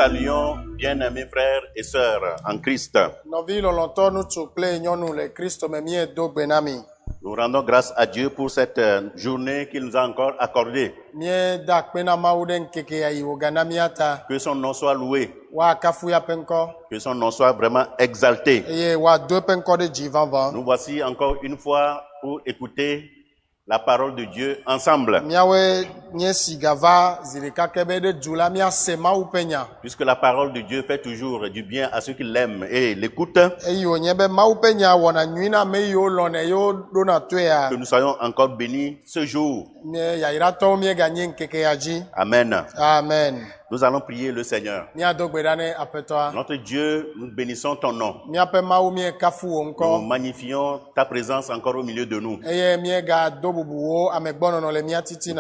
saluons, bien-aimés frères et sœurs en Christ. Nous rendons grâce à Dieu pour cette journée qu'il nous a encore accordée. Que son nom soit loué. Que son nom soit vraiment exalté. Nous voici encore une fois pour écouter la parole de Dieu ensemble. Puisque la parole de Dieu fait toujours du bien à ceux qui l'aiment et l'écoutent. Que nous soyons encore bénis ce jour. Amen. Amen. Nous allons prier le Seigneur. Notre Dieu, nous bénissons ton nom. Nous magnifions ta présence encore au milieu de nous. Nous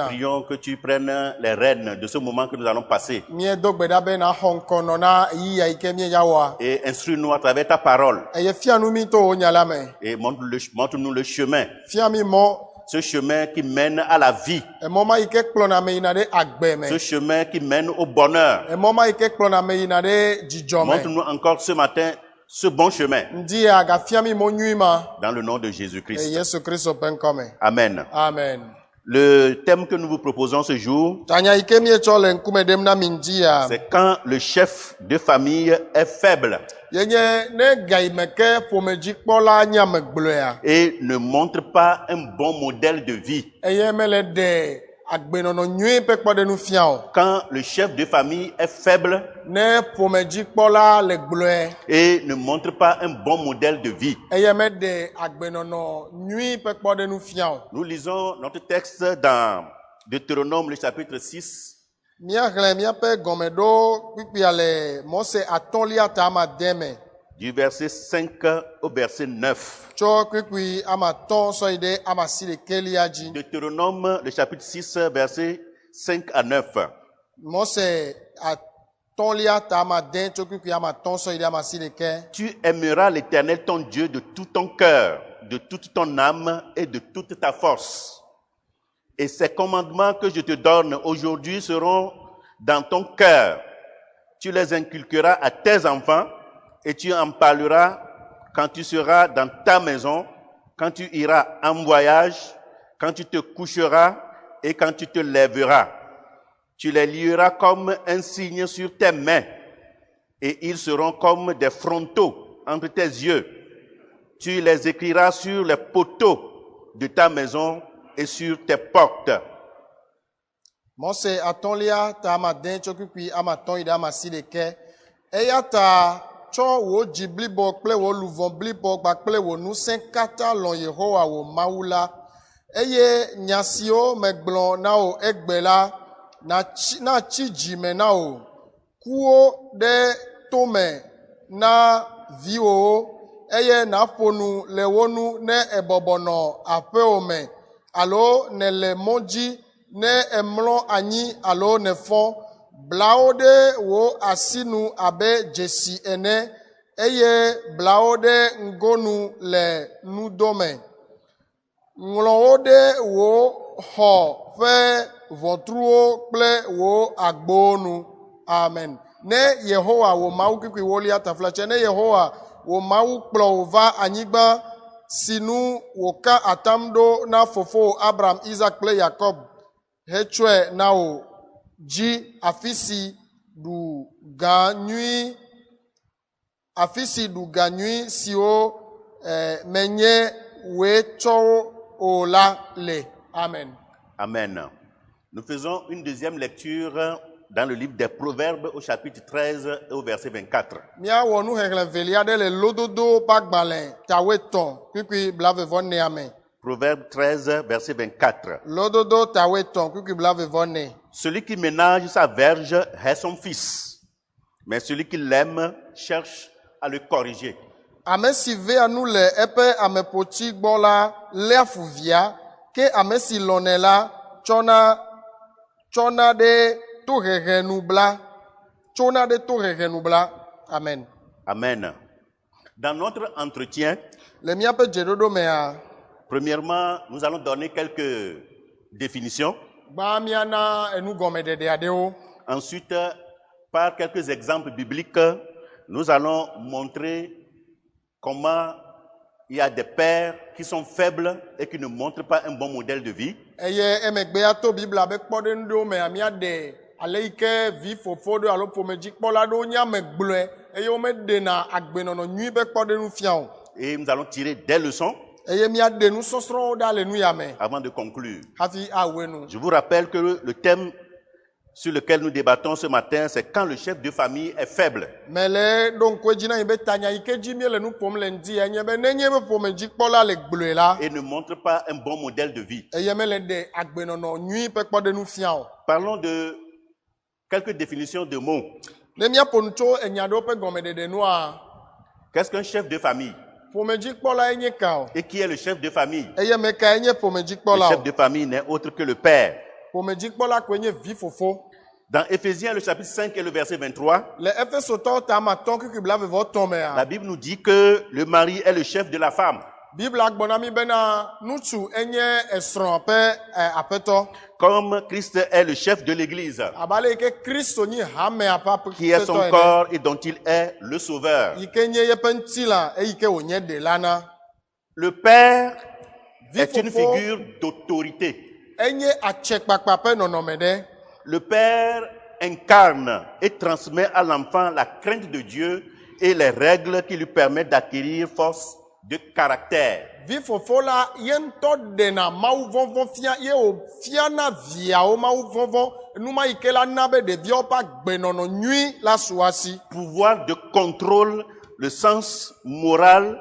prions que tu prennes les rênes de ce moment que nous allons passer. Et instruis-nous à travers ta parole. Et montre-nous le chemin. Ce chemin qui mène à la vie. Ce chemin qui mène au bonheur. Montre-nous encore ce matin ce bon chemin. Dans le nom de Jésus-Christ. Amen. Amen. Le thème que nous vous proposons ce jour, c'est quand le chef de famille est faible et ne montre pas un bon modèle de vie. Quand le chef de famille est faible et ne montre pas un bon modèle de vie. Nous lisons notre texte dans Deutéronome, le chapitre 6. Du verset 5 au verset 9. Deutéronome, le chapitre 6, verset 5 à 9. Tu aimeras l'Éternel ton Dieu de tout ton cœur, de toute ton âme et de toute ta force. Et ces commandements que je te donne aujourd'hui seront dans ton cœur. Tu les inculqueras à tes enfants et tu en parleras quand tu seras dans ta maison, quand tu iras en voyage, quand tu te coucheras et quand tu te lèveras. Tu les lieras comme un signe sur tes mains et ils seront comme des frontaux entre tes yeux. Tu les écriras sur les poteaux de ta maison et sur tes portes. Tsɔ wò dzi blibo kple wò luvɔ blibo kpakple wò ŋusẽ katã lɔ̃ Yehowa wò Mawu la, eye nya siwo megblɔ na wò egbe la, natsi dzime na wò, kuwo ɖe tome na viwòwo, eye naƒo nu le wo nu ne ebɔbɔ nɔ aƒewo me, alo ne le mɔ dzi ne emlɔ anyi alo ne fɔ. Blawo ɖe wò asinu abe dzesi ene, eye blawo ɖe ngonu le nudome. Ŋlɔ wo ɖe wò xɔ ƒe ʋɔtruwo kple wò agbowo nu. Amen. Ne Yehowa wò Mawu kpikpi wolia taflatse, ne Yehowa wò Mawu kplɔ wò va anyigba si nu wòka atam ɖo na fofo Abraham, Isaac kple Jacob hetsɔe na wò dzi afi si ɖu gã nyui siwo menye wòe tsɔwo o la le. Amen. Amen. Nous faisons une deuxième lecture dans le livre des Proverbes au chapitre 13 et au verset 24. Míawɔ nuxexlẽ velia ɖe le lododo ƒe agbalẽ tawetɔ̃ kpikpi blaeve-vɔ-ne. Proverbe 13, verset 24. Lododo tawetɔ̃ kpikpi blaeve-vɔ-ne. Celui qui ménage sa verge est son fils, mais celui qui l'aime cherche à le corriger. Ame si vea nu le eƒe ameƒotsi gbɔ la léa fu via, ke ame si lɔ̃nɛ la tsɔna ɖe tohehe nu bla. Amen. Amen. Dans notre entretien, le míaƒe dzeɖoɖo mea, premièrement, nous allons donner quelques définitions. Ensuite, par quelques exemples bibliques, nous allons montrer comment il y a des pères qui sont faibles et qui ne montrent pas un bon modèle de vie. Eye emegbe to Bible abe kpɔɖe ŋɖewo me amia de ale yi ke vi fofo ɖo alo ƒomedzikpɔla ɖewo nye amegblɔe eye womeɖena agbenɔnɔ nyui be kpɔɖenu fia o. Et nous allons tirer des leçons Eye miaɖe nusɔsrɔ̃wo ɖa le nu ya me avant de conclure. hafi awoe nu. Je vous rappelle que le thème sur lequel nous débattons ce matin, c'est quand le chef de famille est faible. Mele ɖo ŋkue dzi na yi be tanya yi ke dzi miele nu ƒom le ŋdi enye be nenye be ƒomedzikpɔla le gblɔe la Et ne montre pas un bon modèle de vie. eye mele ɖe agbenɔnɔ nyui ƒe kpɔɖenu fia o. Parlons de quelques définitions de mots. Ne miaƒo nu tso enya ɖewo ƒe gɔmeɖeɖe nua, Qu'est-ce qu'un chef de famille? ƒomedzikpɔla enye ka o. Et qui est le chef de famille? Eye me ka enye Le ƒomedzikpɔla chef o. de famille n'est autre que le père. Ƒomedzikpɔla koe nye vi fofo. Dans Éphésiens, le chapitre 5 et le verset 23, Le Efesotɔwo ta amatɔ̃ keke blavevɔtɔ̃ la mea, Bible nous dit que le mari est le chef de la femme. Biblia gblɔ na mi bena nutsu enye esrɔ̃ ƒe aƒetɔ. Comme Christ est le chef de l'Église, Abe ale yi ke Kristo nyi hamea ƒe qui est son aƒetɔ ene, corps et dont il est le sauveur. yi ke nye yeƒe ŋutilã eyi ke wònye ɖela na. Le père Vi est une fofo figure d'autorité. enye atsekpakpa ƒe nɔnɔme ɖe. Le père incarne et transmet à l'enfant la crainte de Dieu et les règles qui lui permettent d'acquérir force de caractère. Vi fofo la ye ŋutɔ ɖena mawuvɔvɔ fia ye wòfiana viawo mawuvɔvɔ numa yi ke la na be ɖeviawo ƒe agbenɔnɔ nyui la su asi. Pouvoir de contrôle, le sens moral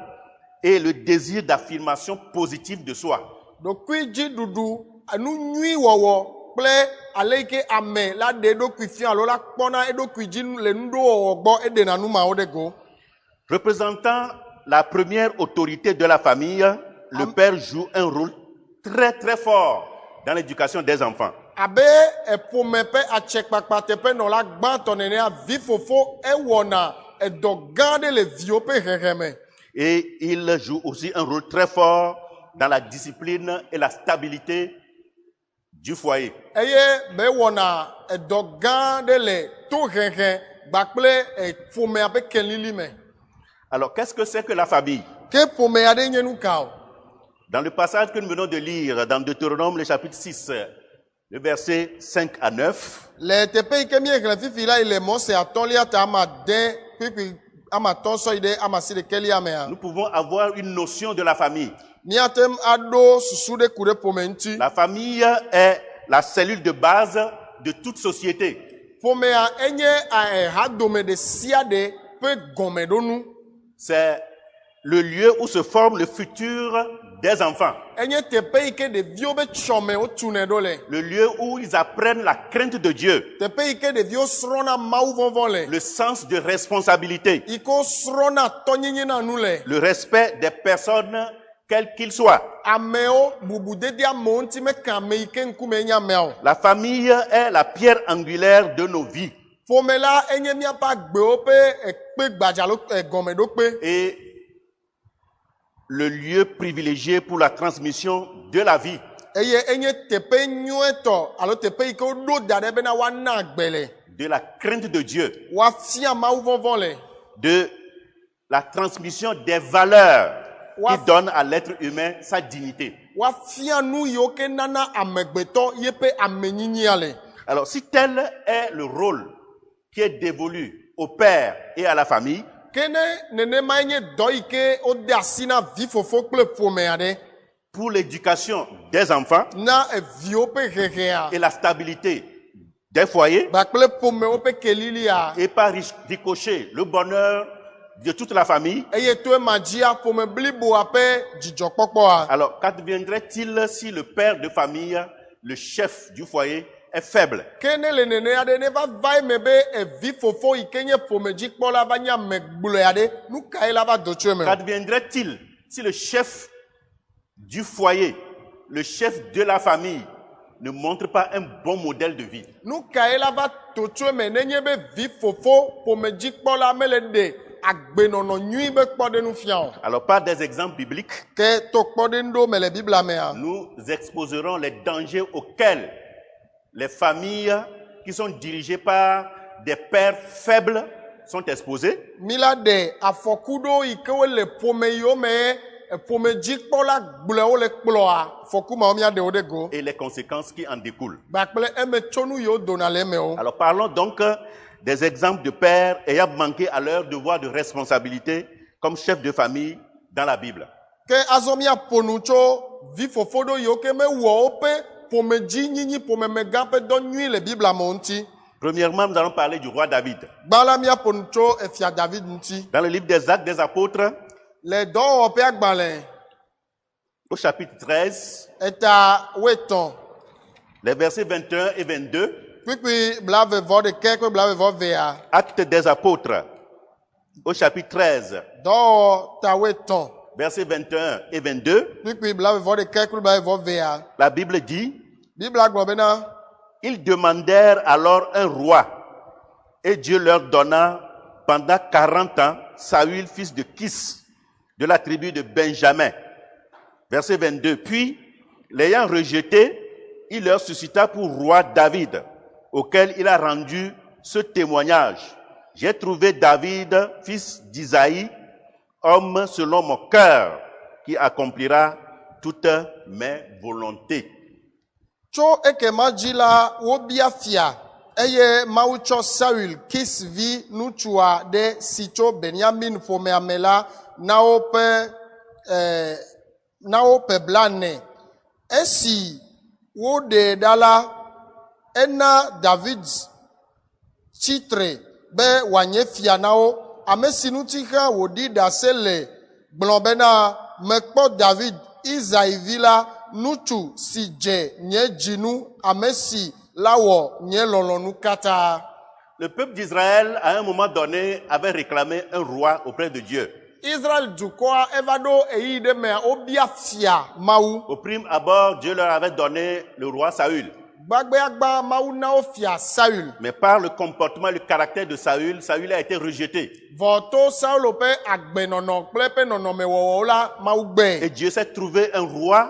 et le désir d'affirmation positive de soi. Ɖokui dziɖuɖu nu nyui wɔwɔ kple ale yi ke ame la ɖe eɖokui fia alo la kpɔna eɖokui dzi le nuɖowɔwɔ gbɔ eɖena numawo ɖe go. Représentant la première autorité de la famille, le père joue un rôle très très fort dans l'éducation des enfants. Abe eƒome ƒe atsekpakpa teƒe nɔla gbãtɔ nenea vi fofo ewɔna edɔ gã aɖe le viwo ƒe xexeme. Et il joue aussi un rôle très fort dans la discipline et la stabilité du foyer. Eye be wɔna edɔ gã aɖe le tohehe gbakple ƒomea ƒe kelili me. Alors, qu'est-ce que c'est que la famille? Ke ƒomea ɖe nye nu ka o. Dans le passage que nous venons de lire, dans Deutéronome, le chapitre 6, le verset 5 à 9, Le teƒe yi ke miexlẽ fifi la yi le Mose atɔ̃lia ta ama de kpikpi ama tɔ̃ sɔ yi ɖe ama si ɖekelia mea. nous pouvons avoir une notion de la famille. Míatem aɖo susu ɖe ku ɖe ƒome ŋuti. La famille est la cellule de base de toute société. Ƒomea enye hadome ɖe sia ɖe ƒe gɔmeɖonu. C'est le lieu où se forme le futur des enfants. Enye teƒe yi ke ɖeviwo be tsɔme wotune ɖo le. Le lieu où ils apprennent la crainte de Dieu, Teƒe yi ke ɖeviwo srɔ̃na mawuvɔvɔ le. le sens de responsabilité, Yi ke wosrɔ̃na tɔnyenye na nu le. le respect des personnes, quelles qu'ils soient. Amewo bubudede amewo ŋuti meka ame yi ke ŋkume nye amea o. La famille est la pierre angulaire de nos vies. Ƒome la enye míaƒe agbewo ƒe ekpe gbadzalo gɔmeɖokpe. Et le lieu privilégié pour la transmission de la vie. Eye enye teƒe nyuietɔ alo teƒe yi ke woɖo da ɖe bena woana agbe le. De la crainte de Dieu, Woafia mawuvɔvɔ le. de la transmission des valeurs qui Waf- donnent à l'être humain sa dignité. Woafia nu yiwo ke nana amegbetɔ yeƒe amenyinyia le. Alors, si tel est le rôle qui est dévolu au père et à la famille, Ke ne nenema nye dɔ yi ke wode asi na vi fofo kple ƒomea ɖe pour l'éducation des enfants na eviwo ƒe hehea et la stabilité des foyers, kpakple ƒomewo ƒe kelilia. et par ricochet le bonheur de toute la famille, Eye to ema dzia ƒome bliboa ƒe dzidzɔkpɔkpɔa. alors qu'adviendrait-il si le père de famille, le chef du foyer, est faible? Ke ne le nenea ɖe ne va eme be evi fofo yi ke nye ƒomedzikpɔla va nye ame gblɔe aɖe, nu kae la va do tso eme? Qu'adviendrait-il si le chef du foyer, le chef de la famille, ne montre pas un bon modèle de vie? Nu kae la va to tso eme nenye be vi fofo ƒomedzikpɔla mele ɖe agbenɔnɔ nyui be kpɔɖenu fia o? Alors, par des exemples bibliques, Ke to kpɔɖenu ɖewo me le Biblia mea, nous exposerons les dangers auxquels les familles qui sont dirigées par des pères faibles sont exposés. Mila de afokudo ikewe le pome yo me pome jikpo la gble o le kploa foku ma omia de odego. Et les conséquences qui en découlent. Bakple eme chonu yo donale me o. Alors parlons donc des exemples de pères ayant manqué à leur devoir de responsabilité comme chef de famille dans la Bible. Ke azomia ponucho vi fofodo yo ke me wo ope pome ji nyinyi pome mega pe don nui le Bible amonti. Premièrement, nous allons parler du roi David. Bala mia ponucho e fia David nti. Dans le livre des Actes des Apôtres, Le do ope agbale au chapitre 13, eta weton. les versets 21 et 22, Puis blave vo de kekwe blave vo vea. Actes des Apôtres, au chapitre 13, Do ta weton. versets 21 et 22, Puis blave vo de kekwe blave vo vea. la Bible dit, Bible agbobena. ils demandèrent alors un roi, et Dieu leur donna pendant 40 ans Saül, fils de Kis, de la tribu de Benjamin. Verset 22. Puis, l'ayant rejeté, il leur suscita pour roi David, auquel il a rendu ce témoignage. J'ai trouvé David, fils d'Isaïe, homme selon mon cœur, qui accomplira toutes mes volontés. Tso ekema dzi la wobia fia eye Mawu tsɔ Saul Kisvi nutsua ɖe si tso Benyamin ƒomea me la na woƒe blane. Esi woɖe ɖa la, ena David tsitre be wòanye fia na wo. Ame si ŋuti hã wòɖi ɖase le gblɔ bena mekpɔ David Israelvi la nutsu si dze nye dzinu ame si la wɔ nye lɔlɔnu katã. Le peuple d'Israël, à un moment donné, avait réclamé un roi auprès de Dieu. Israel dukɔa eva ɖo eyi ɖe mea wobia fia Mawu. Au prime abord, Dieu leur avait donné le roi Saül. Gbagbeagba Mawu na wo fia Saul. Mais par le comportement et le caractère de Saül, Saül a été rejeté. Vɔ to Saulo ƒe agbenɔnɔ kple eƒe nɔnɔmewɔwɔ la Mawu gbe. Et Dieu s'est trouvé un roi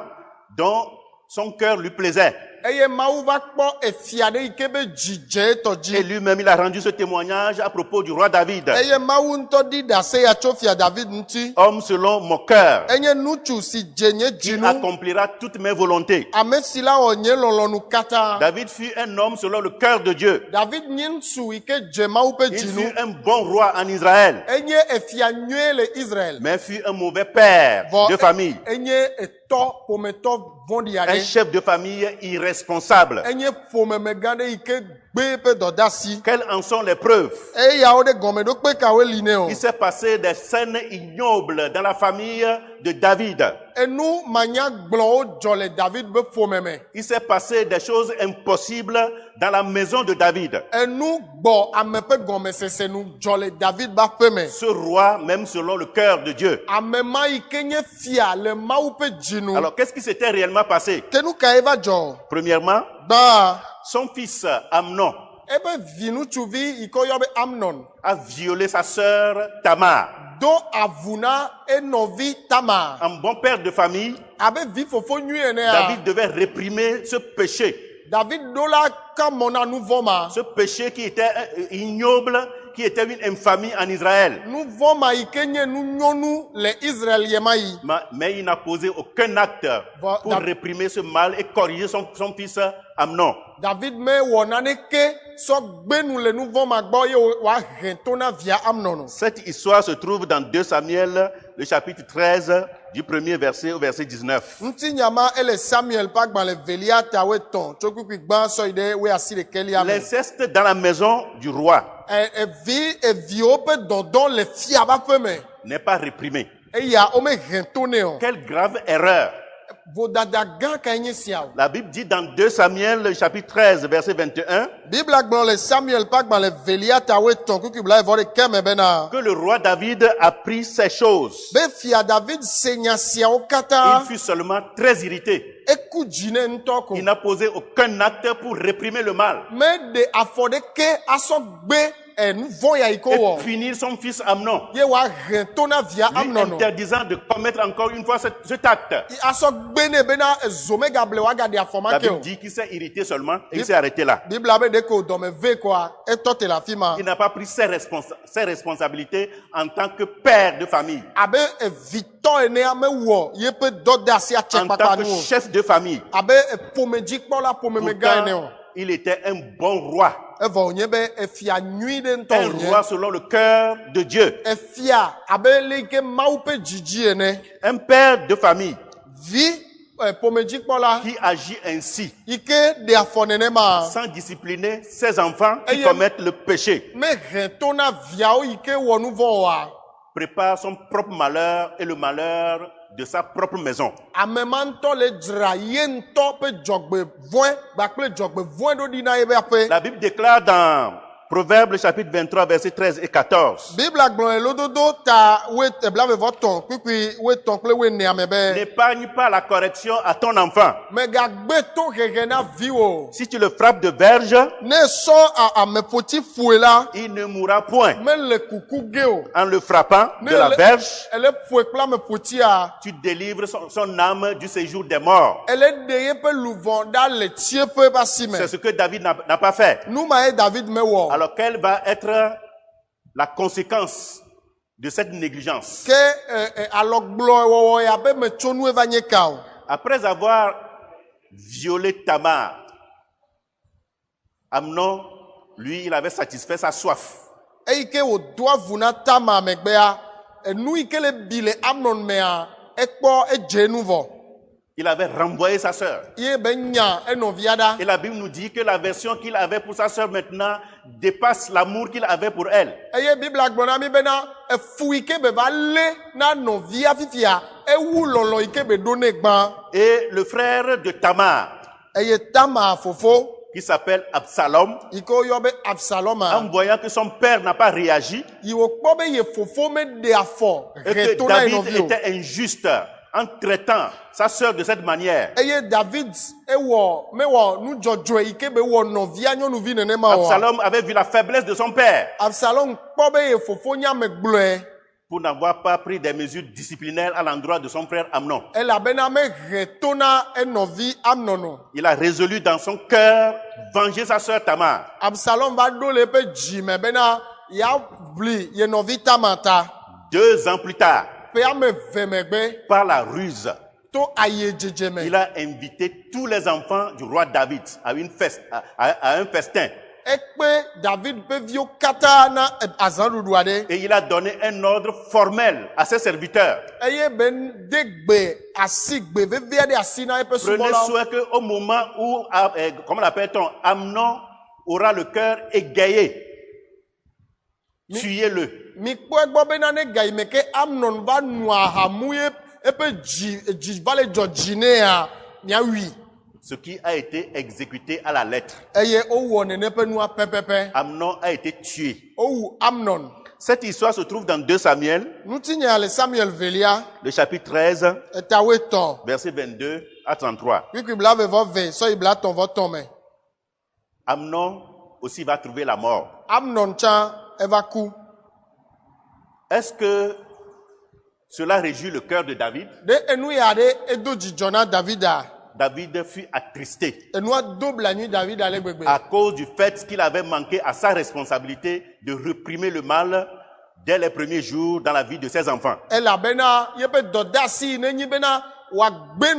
dont son cœur lui plaisait. Eye Mawu va kpɔ efia ɖe yi ke be dzi dze etɔ Et dzi. lui-même, il a rendu ce témoignage à propos du roi David. Eye Mawu ŋutɔ ɖi ɖase ya tso fia David ŋuti. Homme selon mon cœur, Enye nutsu si dze nye qui dzinu. accomplira toutes mes volontés. Ame si la wɔ nye lɔlɔnu katã. David fut un homme selon le cœur de Dieu. David nye ŋutsu yi ke dze Mawu ƒe Il dzinu. fut un bon roi en Israël, Enye efia nyuie le Israel. mais fut un mauvais père de famille. Enye etɔ ƒometɔ vɔ̃ɖi Un aɖe. chef de famille irresponsable. Enye ƒomeme gã ɖe yi ke gbe eƒe dɔdeasi. Quelles en sont les preuves? Eyawo ɖe gɔmeɖokpe kawoe li nɛ o. Il s'est passé des scènes ignobles dans la famille de David. Enu manyagblɔwo dzɔ le David be ƒome me. Il s'est passé des choses impossibles dans la maison de David. Enu gbɔ ame ƒe gɔmesese nu dzɔ le David ƒe aƒe me. Ce roi, même selon le cœur de Dieu. Ame ma yi ke nye fia le Mawu ƒe dzinu. Alors, qu'est-ce qui s'était réellement passé? Ke nu kae va dzɔ? Premièrement, Gbã. son fils Amnon Ebe vinutsuvi yi ke woyɔ be Amnon a violé sa sœur Tamar. do avu na enɔvi Tamar. Un bon père de famille, Abe vi fofo nyui enea. David devait réprimer ce péché. David do la kamɔ na nu vɔ ma. Ce péché qui était ignoble, qui était une infamie en Israël. Nu vɔ ma yi ke nye nu nyɔnu le Israël ye ma yi. Mais il n'a posé aucun acte pour réprimer ce mal et corriger son fils Amnon. David me wɔ naneke sɔ gbenu le nu vɔ ma gbɔ ye wòahe to na via Amnon. Cette histoire se trouve dans 2 Samuel, le chapitre 13, du premier verset au verset 19. Ŋuti nyama ele Samuel ƒe agbalẽ velia ta wetɔn tso kpikpi gbã sɔ yi ɖe woasi ɖekelia me. L'inceste dans la maison du roi Eviwo ƒe dɔdɔ le fia ƒe aƒe me. n'est pas réprimé. Eya wome he to nɛ o. Quelle grave erreur! Vodada gã kae nye sia o. La Bible dit dans 2 Samuel, le chapitre 13, verset 21, Bibla gblɔ le Samuel ƒe agbalẽ velia ta wetɔn kpikpi blaeve-vɔ-ɖekɛ me bena. que le roi David a pris ces choses. Be fia David se nya siawo Il katã. fut seulement très irrité. Eku dzi ne ŋutɔ ko. Il n'a posé aucun acte pour réprimer le mal. Me de afɔ ɖeke asɔ gbe nu vɔn ya yi ko et wɔ punir son fils Amnon, ye wa hɛn to na via lui Amnon interdisant de commettre encore une fois cet acte. asɔ gbene bena zome gable wa gadi afɔma La ke o Bible dit qu'il s'est irrité seulement et il s'est arrêté là. bibla be de ko dɔmɛ ve kɔa etɔ te la fi ma Il n'a pas pris ses responsabilités en tant que père de famille, abe vitɔ enea me wɔ ye pe dɔ de asi atsɛ en tant kpakpa que nu o chef de famille. abe pomedzikpɔla pomemegã ene o Pourtant, il était un bon roi, evɔ wònye be efia nyui ɖe ŋutɔ un roi wònye selon le cœur de Dieu, efia abe leke mawu ƒe dzidzi ene un père de famille vi pomedzikpɔla qui agit ainsi, yi ke ɖe afɔ nenema sans discipliner ses enfants qui Ayem. commettent le péché, me hɛn to na viawo yi ke wɔ nu vɔ oa prépare son propre malheur et le malheur de sa propre maison. ame ma ŋutɔ le dzra ye ŋutɔ ƒe dzɔgbevɔ̃e kpakple dzɔgbevɔ̃e ɖo ɖi na ye ƒe aƒe La Bible déclare dans Proverbes chapitre 23 versets 13 et 14, bibla gblɔ le lododo ta blavevɔtɔn kpikpi woetɔn kple woenea me be n'épargne pas la correction à ton enfant. megagbe to hehe na viwo Si tu le frappes de verge, ne sɔ ameƒoti fue la il ne mourra point. mele kuku ge o En le frappant de Ne la le- verge, ele ƒoe kple ameƒotia tu délivres son âme du séjour des morts. ele ɖe yeƒe luvɔ ɖa le tsiẽƒe ƒe asi me C'est ce que David n'a pas fait. nu ma ye David mewɔ Alors, quelle va être la conséquence de cette négligence? ke alɔgblɔ wɔwɔ ya be metso nu eva nye ka o Après avoir violé Tamar, Amnon, lui, il avait satisfait sa soif. eyi ke wòdo avu na Tama megbea enu yi ke le bi le Amnon mea ekpɔ edze nu vɔ Il avait renvoyé sa sœur. ye be nya enɔvia ɖa Et la Bible nous dit que la version qu'il avait pour sa sœur maintenant dépasse l'amour qu'il avait pour elle. eye bibla gblɔ na mi bena efu yi ke be va lé na nɔvia fifia ewu lɔlɔ yi ke be ɖo nɛ gbã Et le frère de Tamar, eye Tama fofo qui s'appelle Absalom, yi ke woyɔ be Absaloma en voyant que son père n'a pas réagi yi wòkpɔ be ye fofo meɖe afɔ et he que to na ye David nɔvi o était injuste en traitant sa sœur de cette manière, eye David mewɔ nu dzɔdzɔe yi ke be wɔ nɔvia nyɔnuvi nenema o Absalom avait vu la faiblesse de son père Absalom kpɔ be ye fofo nyame gblɔe pour n'avoir pas pris des mesures disciplinaires à l'endroit de son frère Amnon. elabena mehe to na enɔvi Amnon o Il a résolu dans son cœur venger sa sœur Tamar. Absalom va ɖo le eƒe dzi me bena yeaʋli ye nɔvi Tama ta 2 ans plus tard, ƒe ame eve megbe par la ruse, to aye dzedze il me a invité tous les enfants du roi David à un festin. ekpe David ƒe viwo katã na azãɖuɖu aɖe Et il a donné un ordre formel à ses serviteurs. eye be de gbe asi gbe vevi aɖe asi na eƒe Prenez subɔlawo soin qu'au moment où, comment l'appelle-t-on, Amnon aura le cœur égayé, tuez-le. mikpɔ egbɔ bena ne ga yi me ke Amnon va nu ahamu ye eƒe dzi va le dzɔ dzi nea miawui Ce qui a été exécuté à la lettre. eye wowɔ nene ƒe nua pɛpɛpɛ Amnon a été tué. wowu Amnon Cette histoire se trouve dans 2 Samuel, nutinya le Samuel velia le chapitre 13, eta woetɔn versets 22 à 33. kpikpi blavevɔve sɔ yi blatɔ̃vɔtɔ̃ me Amnon aussi va trouver la mort. Amnon tsã eva ku Est-ce que cela réjouit le cœur de David? ɖe enu ya ɖe edo dzidzɔ na Davida David fut attristé enua do blanui Davida le gbegbe à cause du fait qu'il avait manqué à sa responsabilité de réprimer le mal dès les premiers jours dans la vie de ses enfants. elabena yeƒe dɔdeasi ne nyi bena wòagbe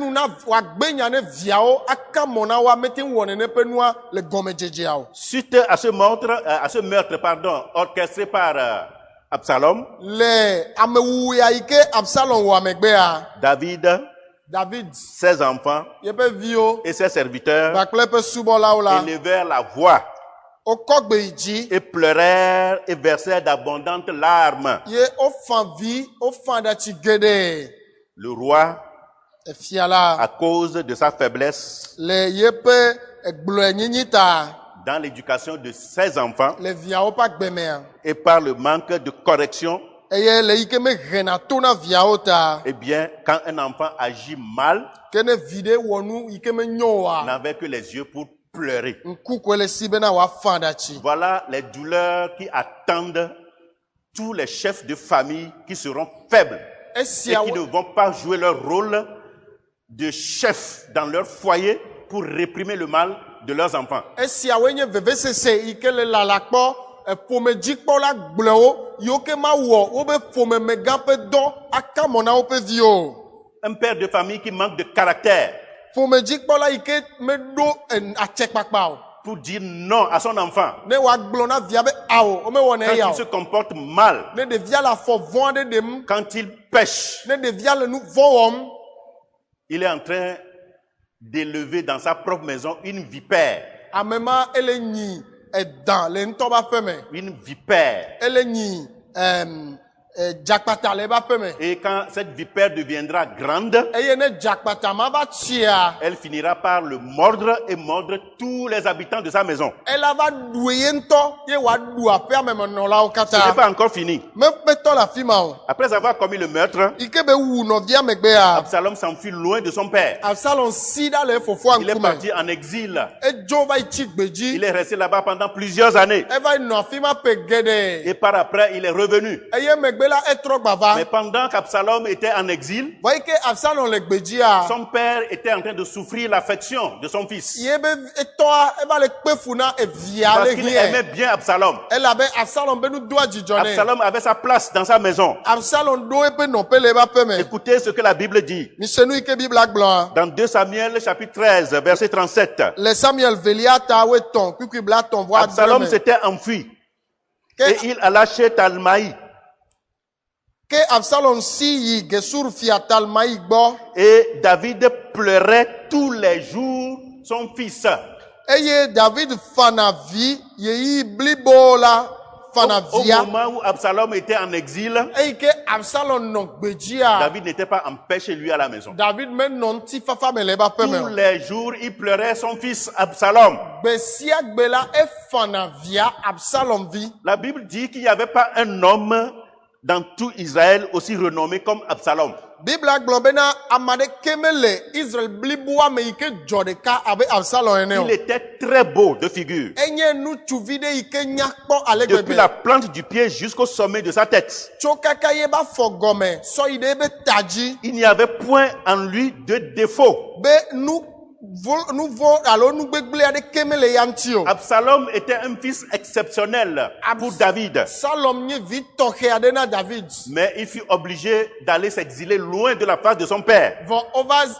nya ne viawo aka mɔ na wo amete ŋu wɔ nene ƒe nua le gɔmedzedzea o Suite à ce meurtre, orchestré par Absalom, le amewuwu ya yi ke Absalom wɔ amegbea David ses enfants yeƒe viwo et ses serviteurs kpakple eƒe subɔlawo la élevèrent la voix wokɔ gbe yi dzi et pleurèrent et versèrent d'abondantes larmes. ye wofã vi wofã ɖe tsi geɖe Le roi, efia la à cause de sa faiblesse le yeƒe gblɔenyinyi ta dans l'éducation de ses enfants le viawo ƒe agbemea et par le manque de correction, eye le yi ke mehena to na viawo ta eh bien, quand un enfant agit mal, ke ne vi ɖe wɔ nu yi ke menyo oa n'avait que les yeux pour pleurer. nkukwele si bena wa fandachi. Voilà les douleurs qui attendent tous les chefs de famille qui seront faibles et qui ne vont pas jouer leur rôle de chef dans leur foyer pour réprimer le mal de leurs enfants. Esia wenye veve sese ikele la lakpo pome jikpo la gbleo yoke ma wo wo be pome mega pe do aka mona wo pe vio. Un père de famille qui manque de caractère Pome jikpo la ike me do achekpakpa. pour dire non à son enfant Ne wa gblɔ na via be awo o me wɔ ne quand ya il se comporte mal, ne ɖevia le afɔ vɔ̃ aɖe ɖem quand il pêche, ne ɖevia le nu vɔ̃ wɔm il est en train d'élever dans sa propre maison une vipère. ame ma ele nyi edã le ŋutɔ ƒe aƒe me Une vipère. ele nyi dzakpata le eƒe aƒe me Et quand cette vipère deviendra grande, eye ne dzakpata ma va tsia elle finira par le mordre et mordre tous les habitants de sa maison. ela va ɖue ye ŋutɔ ye wòaɖu aƒea me menɔlawo Ce n'est katã pas encore fini. mekpetɔ le afi ma o Après avoir commis le meurtre, yi ke be wu nɔvia megbea Absalom s'enfuit loin de son père. Absalom si ɖa le fofoa Il est ŋkume parti en exil. edzo va yi tsi gbedzi Il est resté là-bas pendant plusieurs années. eva yi nɔ afi ma ƒe geɖe Et par après, il est revenu. eye megbe la etrɔ gbava Mais pendant qu'Absalom était en exil, vɔ yi ke Absalom le gbedzia son père était en train de souffrir l'affection de son fils. ye be etɔa eva le kpe fu na evia Parce le qu'il aimait hiɛ bien Absalom. elabe Absalom be nu doa dzidzɔ nɛ Absalom avait sa place dans sa maison. Absalom ɖo eƒe nɔƒe le eƒe aƒe me Écoutez ce que la Bible dit. mise nu yi ke Biblia gblɔa Dans 2 Samuel chapitre 13, verset 37. le Samuel velia ta wo etɔ̃ kpikpi bla tɔ̃ vɔ adre Absalom me s'était enfui et ke il alla chez Talmaï. ke Absalom si yi Gesur fia Talmaï gbɔ Et David pleurait tous les jours son fils. eye David fana vi yeyi blibo la fana Au via moment où Absalom était en exil, eyi ke Absalom nɔ gbedzia David n'était pas en paix chez lui à la maison. David menɔ ŋuti fafa me le eƒe aƒe me Tous o. les jours, il pleurait son fils Absalom. Gbe sia gbe la efana via Absalom vi. La Bible dit qu'il n'y avait pas un homme dans tout Israël aussi renommé comme Absalom. Biblia gblɔ bena ame aɖeke mele Israel bliboa me yi ke dzɔ ɖeka abe Absalom ene o. Il était très beau de figure. Enye ŋutsuvi ɖe yi ke nya kpɔ ale Depuis la gbegbe. plante du pied jusqu'au sommet de sa tête. Tso kaka ye ba fɔ gɔme sɔ yi ɖe ebe ta dzi Il n'y avait point en lui de défaut. be nu vɔ alo nu gbegble aɖeke mele ya ŋuti o. Absalom était un fils exceptionnel pour David. Salom nye vi tɔxɛ aɖe na David. Mais il fut obligé d'aller s'exiler loin de la face de son père. Vɔ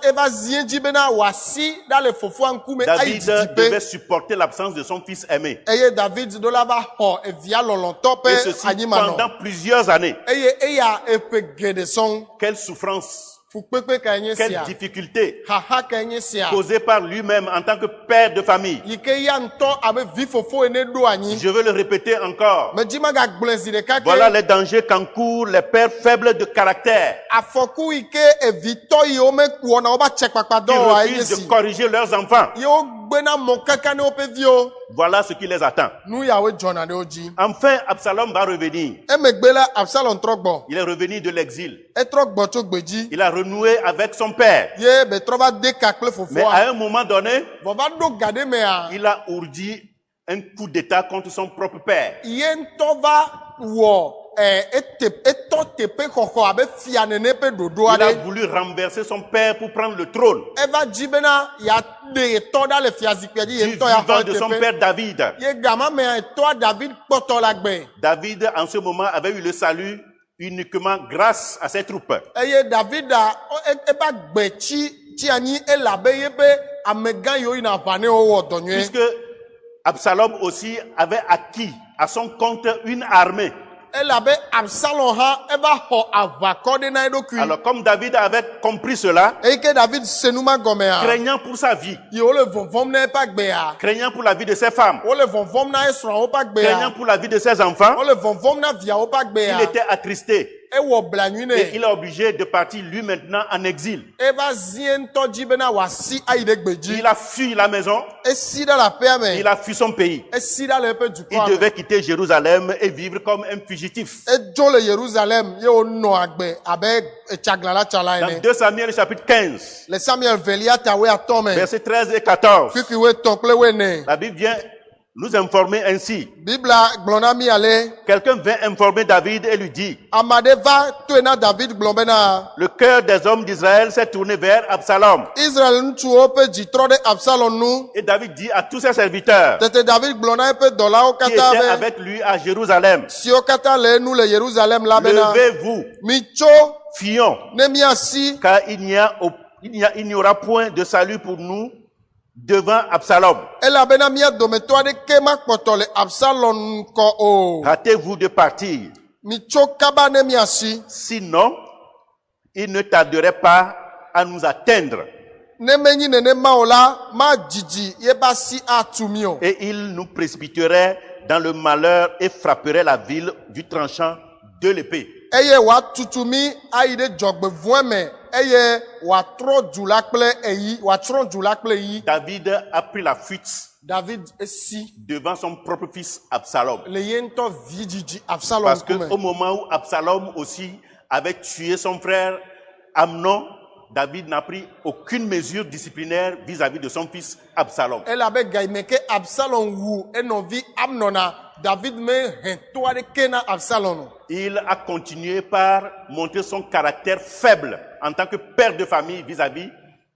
eva zie dzi bena wòasi ɖa le fofoa ŋkume ayi David devait didiƒe. supporter l'absence de son fils aimé. Eye David ɖo la va xɔ evia lɔlɔtɔ Et ƒe ceci anyimanɔ. pendant plusieurs années. Eye eya eƒe geɖe sɔŋ. Quelle souffrance, Fukpekpe ka nye quelle sia. difficulté Haha ka nye sia. causée par lui-même en tant que père de famille. Yi ke ya ŋutɔ abe vi fofo ene ɖo anyi. Je veux le répéter encore. Medzi magagblẽ zi ɖeka Voilà ke les dangers qu'encourent les pères faibles de caractère afɔku yi ke evitɔ yiwo mewɔna woƒe atsekpakpa qui dɔ wɔa enye refusent si. de corriger leurs enfants. Yewo gbena mɔ kaka ne woƒe viwo. Voilà ce qui les attend. Nu yawo dzɔna ɖe wo dzi. Enfin, Absalom va revenir. Emegbe la Absalom trɔ gbɔ. Il est revenu de l'exil. Etrɔ gbɔ tso gbedzi. Il a renoué avec son père. Ye betrɔ va de ka kple Mais fofoa. à un moment donné, Vɔ va ɖo ga ɖe mea. il a ourdi un coup d'état contre son propre père. Ye ŋutɔ va wɔ etɔ teƒe xɔxɔ abe fia nene ƒe ɖoɖo Il a aɖe. voulu renverser son père pour prendre le trône Eva dzi bena yeaɖe etɔ ɖa le fiazikpia dzi du ye ŋutɔ ya vivant xɔ de son teƒe. père David. Ye gama mea etɔa David kpɔtɔ la gbe. David, en ce moment, avait eu le salut uniquement grâce à ses troupes. Eye Davida ebe agbe tsi anyi elabe yebe amegã yiwo yina aʋa ne wo wɔ dɔ nyuie. Puisque Absalom aussi avait acquis à son compte une armée. Elabe Absalom hã eva xɔ aʋakɔ ɖe na eɖokui. Alors, comme David avait compris cela, Eyi ke David se numa gɔmea. craignant pour sa vie, Ye wole vɔvɔm na eƒe agbea. craignant pour la vie de ses femmes, Wole vɔvɔm na esrɔ̃wo ƒe craignant agbea. pour la vie de ses enfants, Wole vɔvɔm na viawo ƒe il agbea. était attristé. ewɔ blanui Et nɛ il est obligé de partir lui maintenant en exil. eva zie ŋutɔ dzi bena wòasi ayi ɖe gbe dzi Il a fui la maison, esi ɖe le aƒea me il a fui son pays. esi ɖe le eƒe Il dukɔa me devait quitter Jérusalem et vivre comme un fugitif. edzo le Yerusalem ye wònɔ agbe abe etsaglãlatsala Dans ene 2 Samuel chapitre 15, le Samuel velia ta woatɔ̃ me versets 13 et 14, kpikpi woetɔ̃ kple woene la Bible vient nous informer ainsi. bibla gblɔ na mi ale Quelqu'un vint informer David et lui dit, ame aɖe va toe na David gblɔ bena le cœur des hommes d'Israël s'est tourné vers Absalom. Israel ŋutsuwo ƒe dzi trɔ ɖe Absalom nu Et David dit à tous ses serviteurs tete David gblɔ na eƒe dɔlawo qui katã étaient be avec lui à Jérusalem, siwo katã le enu le Yerusalem la bena levez-vous, mitso fuyons, ne miasi car il n'y aura point de salut pour nous devant Absalom. elabena mía dometɔ aɖeke makpɔtɔ le Absalom ŋkɔ o Hâtez-vous de partir, mitso kaba ne miasi sinon il ne tarderait pas à nous atteindre ne menyi nenema o la madzidzi yebe asi atu mi o et il nous précipiterait dans le malheur et frapperait la ville du tranchant de l'épée. eye wòatutu mi ayi ɖe dzɔgbevɔ̃e me eye wòatrɔ du la kple eyi wòatsrɔ̃ du la kple eyi David a pris la fuite David esi devant son propre fils Absalom. le ye ŋutɔ vidzidzi Absalom Parce qu'au kume moment où Absalom aussi avait tué son frère Amnon, David n'a pris aucune mesure disciplinaire vis-à-vis de son fils Absalom. elabe ga yi me ke Absalom wu enɔvi Amnona David me hẽ to aɖeke na Absalom o. Il a continué par montrer son caractère faible en tant que père de famille vis-à-vis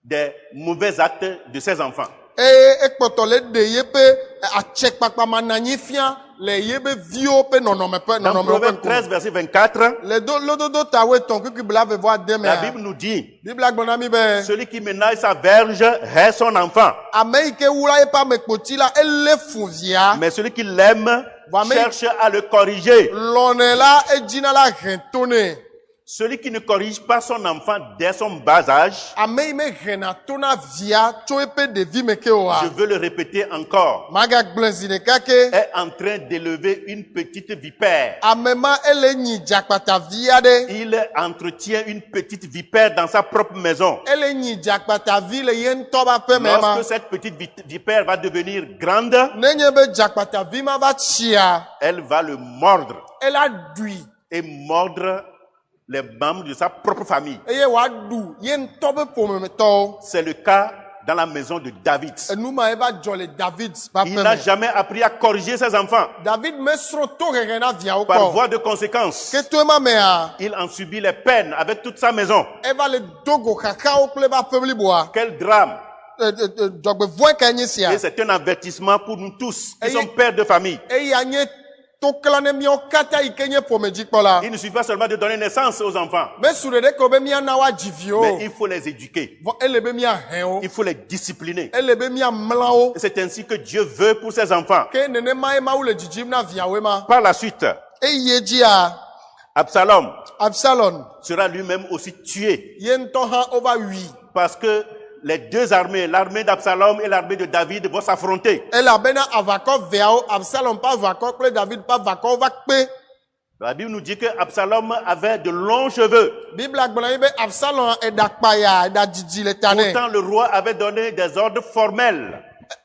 des mauvais actes de ses enfants. eye ekpɔtɔ le ɖe yeƒe atsekpakpa mananyi fia le yebe viwo ƒe nɔnɔme ƒe Dans nɔnɔme ƒe Proverbe ŋkume 13, verset 24, le lododo ta woetɔ̃ kpikpi blavevɔ ade la mea Bible nous dit, Biblia gblɔ na mi be celui qui ménage sa verge hait son enfant, ame yi ke wura yeƒe amekpotsi la elé fu via mais celui qui l'aime Amen. cherche à le corriger. lɔnɛ la edzina la hẽ to nɛ Celui qui ne corrige pas son enfant dès son bas âge, ame yi me hẽna to na via tso eƒe ɖevi me ke oa je veux le répéter encore, magagblẽ zi ɖeka ke est en train d'élever une petite vipère. ame ma ele nyi dzakpata vi aɖe Il entretient une petite vipère dans sa propre maison. ele nyi dzakpata vi le ye ŋutɔ ƒe aƒe me ma Lorsque cette petite vipère va devenir grande, nenye be dzakpata vi ma va tsia elle va le mordre ela ɖui et mordre les membres de sa propre famille. eye wòaɖu ye ŋutɔ ƒe ƒomemetɔwo C'est le cas dans la maison de David. enu ma eva dzɔ le David ƒe Il aƒe n'a me jamais appris à corriger ses enfants. David mesrɔ̃ to hehe na viawo Par kpɔ voie de conséquence, ke to ema mea il en subit les peines avec toute sa maison. eva le dogo xaxawo kple eƒe aƒe bliboa Quel drame! dzɔgbevɔ̃e kae nye sia Et c'est un avertissement pour nous tous qui Et sommes pères de famille. eya nye tokla ne míawo katã yi ke nye ƒomedzikpɔla Il ne suffit pas seulement de donner naissance aux enfants, mesu ɖeɖe ko be míana woadzi viwo mais il faut les éduquer. vɔ ele be míahẽ wo Il faut les discipliner. ele be míamlã wo Et c'est ainsi que Dieu veut pour ses enfants. ke nenema ye mawu le dzidzim na viawoe ma Par la suite, eye dzia Absalom Absalom sera lui-même aussi tué ye ŋutɔ hã wova wui parce que les deux armées, l'armée d'Absalom et l'armée de David, vont s'affronter. elabena aʋakɔ veawo Absalom ƒe aʋakɔ kple David ƒe aʋakɔwo va kpe La Bible nous dit que Absalom avait de longs cheveux. Biblia gblɔ ye be Absalom eɖa kpaya eɖa dzidzi le ta nɛ Pourtant, le roi avait donné des ordres formels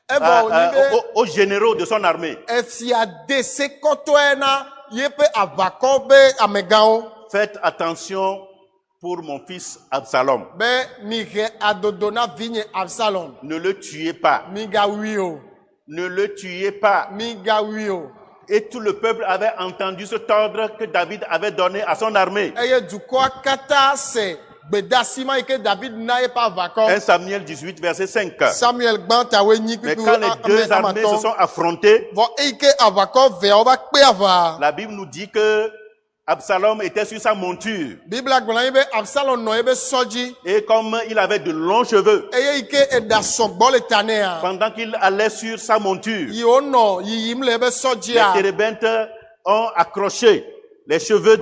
evɔ wònyi be aux généraux de son armée. efia de sekɔtɔe na yeƒe aʋakɔ ƒe amegãwo Faites attention pour mon fils Absalom. be mihe adodo na vinye Absalom Ne le tuez pas. migawui o Ne le tuez pas. migawui o Et tout le peuple avait entendu cet ordre que David avait donné à son armée. eye dukɔa katã se gbedasi ma yi ke David na yeƒe 1 aʋakɔ Samuel 18, verset 5. Samuel gbãtawoe nyi Mais kpikpi quand les deux armées se sont affrontées, vɔ eyi ke aʋakɔ veawo va kpe aʋa la Bible nous dit que Absalom était sur sa monture. Biblia gblɔ ye be Absalom nɔ yebe sɔ dzi Et comme il avait de longs cheveux, eye yi ke eɖa sɔgbɔ le ta nɛa pendant qu'il allait sur sa monture, yi wonɔ yiyim le yebe sɔ les dzia térébintes ont accroché les cheveux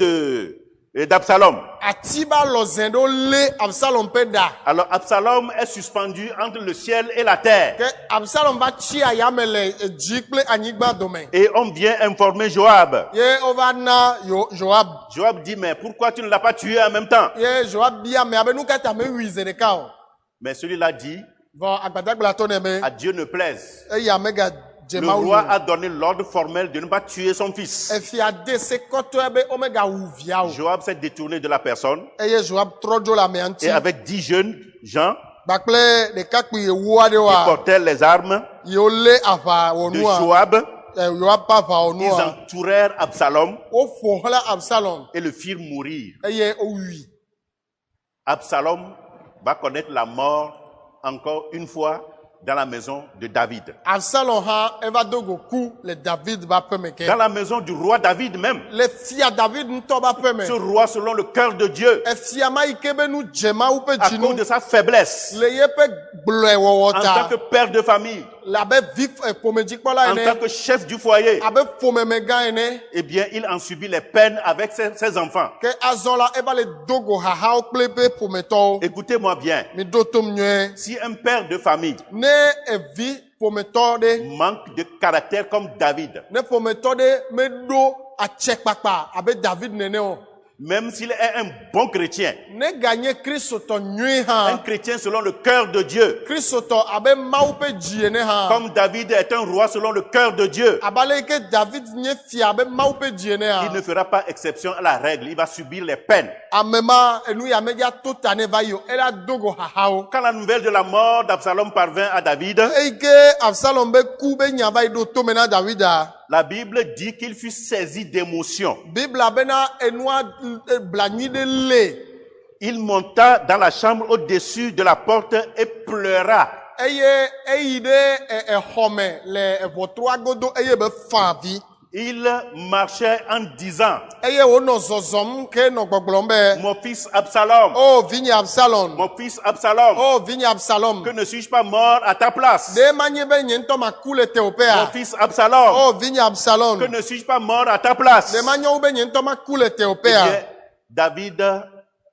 et d'Absalom. atiba lɔzɛ ɖo lé Absalom ƒe ɖa. Alors Absalom est suspendu entre le ciel et la terre. Ke Absalom va tsi ayame le dzi kple anyigba dome. Et on vient informer Joab. Ye wova na Joab. Joab dit, mais pourquoi tu ne l'as pas tué en même temps? Ye Joab bia me abe nu ka ta me wui ze ɖeka o. Mais celui-là dit, Vɔ agbadagbalatɔ ne me. à Dieu ne plaise. Eya mega dze Le Mawu roi nu. a donné l'ordre formel de ne pas tuer son fils. Efia de se kɔtɔe be omega wu via o. Joab s'est détourné de la personne Eye Joab trɔ dzo le amea ŋuti. et avec 10 jeunes gens Kpakple ɖekakpui ewo qui aɖewoa. portaient les armes Yiwo lé de aʋawɔnua. Joab, Joab ƒe ils aʋawɔnua. entourèrent Absalom Woƒo xlã Absalom. et le firent mourir. Eye wowui. Absalom va connaître la mort encore une fois dans la maison de David. Absalom hã eva do go ku le David ƒe aƒe me ke. Dans la maison du roi David même. Le fia David ŋutɔ ƒe aƒe me. Ce roi selon le cœur de Dieu, Efia ma yi ke be nu dze Mawu ƒe à cause dzinu de sa faiblesse, le yeƒe gblɔewɔwɔ en tant ta. que père de famille, Labe vi ƒomedzikpɔla en tant ene. que chef du foyer, Abe ƒomemegã ene. eh bien, il en subit les peines avec ses enfants. Ke azɔ la eva le do go hahawo kple eƒe ƒometɔwo. Écoutez-moi bien. Mi ɖo tom nyuie. Si un père de famille Ne evi ƒometɔ ɖe. manque de caractère comme David, Ne ƒometɔ ɖe meɖo atsekpakpa abe David nene o. même s'il est un bon chrétien, Ne ganye kristotɔ nyui un hã. chrétien selon le cœur de Dieu, Kristotɔ abe Mawu ƒe dzi ene hã. comme David est un roi selon le cœur de Dieu, Abale yi ke David nye fia abe Mawu ƒe dzi ene il ne hã. fera pas exception à la règle, il va subir les peines. Ame ma enu ya media to ta ne va yi o. Ela do go hahawo. Quand la nouvelle de la mort d'Absalom parvint à David, Eyi ke Absalom be ku be nya va yi ɖo tome na Davida. la Bible dit qu'il fut saisi d'émotion. Bibla bena enua blanyi ɖe lé. Il monta dans la chambre au-dessus de la porte et pleura. Eye eyi ɖe exɔ me le ʋɔtrua godo eye be fa avi. Il marchait en disant, Eye wonɔ zɔzɔm ke nɔ gbɔgblɔm be. mon fils Absalom, Oh vinye Absalom. mon fils Absalom, Oh vinye Absalom. que ne suis-je pas mort à ta place? De manye be nye ŋutɔ ma ku le Mon teƒea. fils Absalom, Oh vinye Absalom. que ne suis-je pas mort à ta place? De manye wo be nye ŋutɔ ma ku le Eh bien, teƒea. David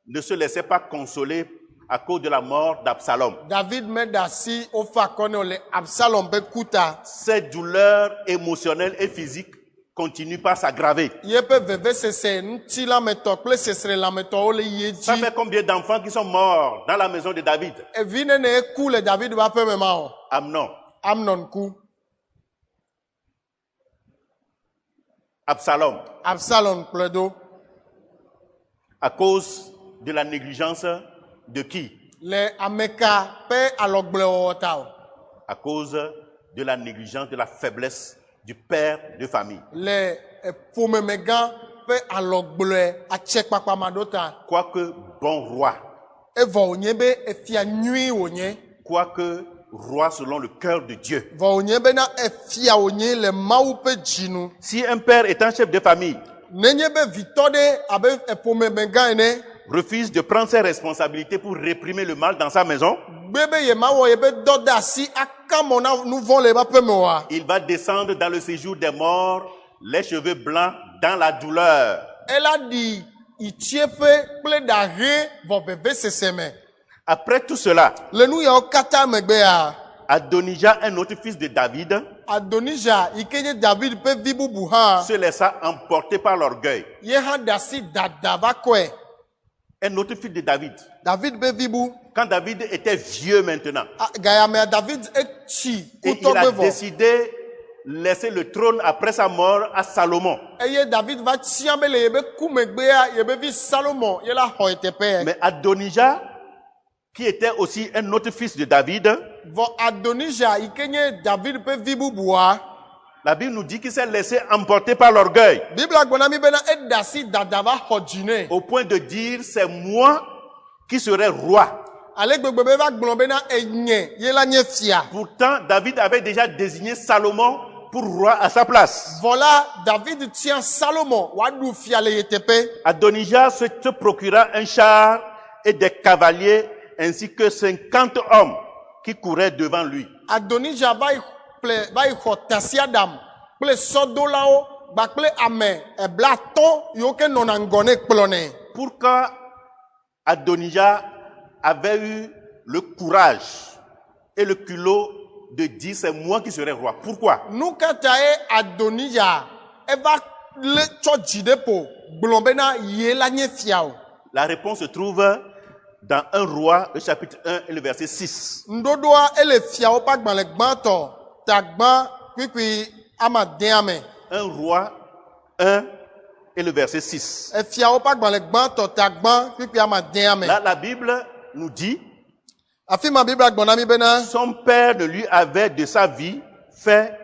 ne se laissait pas consoler à cause de la mort d'Absalom. David me da si ofa akɔ ne le Absalom be kuta. Ces douleurs émotionnelles et physiques continuent pas à s'aggraver. Yeƒe vevesese ŋutilametɔ kple sesrelametɔwo le ye Ça dzi. fait combien d'enfants qui sont morts dans la maison de David? Evi nene eku le David ƒe aƒe me ma o. Amnon, Amnon ku. Absalom, Absalom kplɔe ɖo. à cause de la négligence de qui? Le ameka ƒe alɔgblẽwɔwɔ ta o. À cause de la négligence, de la faiblesse du père de famille. Le ƒomemegã ƒe alɔgblɔe atsekpakpa ma ɖo ta. Quoique bon roi, Evɔ wònye be efia nyui wònye. quoique roi selon le cœur de Dieu. Vɔ wònye bena efia wònye le Mawu ƒe dzinu. Si un père étant chef de famille Nenye be vitɔ ɖe abe ƒomemegã ene. refuse de prendre ses responsabilités pour réprimer le mal dans sa maison, Gbe be yemawɔ yebe dɔ de asi aka mɔ na nu vɔ̃ le eƒe aƒe me oa. il va descendre dans le séjour des morts, les cheveux blancs dans la douleur. Ela ɖi itsieƒe kple ɖahe vɔ vevesese me. Après tout cela, Le nu yawo katã megbea, Adonijah, un autre fils de David, Adonija yi ke nye David ƒe vi bubu hã, se laissa emporter par l'orgueil. ye hã ɖe asi dada va kɔe. Un autre fils de David. David ƒe vi bu. Quand David était vieux maintenant, Gayamea David etsi et kutɔ il a gbe vɔ. décidé laisser le trône après sa mort à Salomon. Eye David va tia be le yebe ku megbea yebe vi Salomon ye la xɔ yi teƒe. Mais Adonijah, qui était aussi un autre fils de David, Vɔ Adonija yi ke nye David ƒe vi bubua. la Bible nous dit qu'il s'est laissé emporter par l'orgueil, Bibla gblɔ na mi bena eɖe asi dada va xɔ dzi nɛ. au point de dire c'est moi qui serai roi. Ale gbegbe be va gblɔ bena enye ye la nye fia. Pourtant, David avait déjà désigné Salomon pour roi à sa place. Vɔ la David tia Salomon wòaɖu fia le ye teƒe. Adonijah se procura un char et des cavaliers ainsi que 50 hommes qui couraient devant lui. Adonija va yi xɔ tasiaɖam kple sɔdolawo gbakple ame eblatɔ yiwo ke nɔna ŋgɔ ne kplɔ nɛ. pourquoi Adonijah avait eu le courage et le culot de dire c'est moi qui serai roi. Pourquoi? Nukatae Adonija eva le tchodjidepo blombena yela nyefiao. La réponse se trouve dans 1 Roi, le chapitre 1 et le verset 6. Ndodoa ele fiao pa gban le gbanto tagban kwikwi amadeame. 1 Roi 1 et le verset 6. E fiao pa gban le gbanto tagban kwikwi amadeame. Là, la Bible nous dit, Afi ma Bible agbonami bena. son père ne lui avait de sa vie fait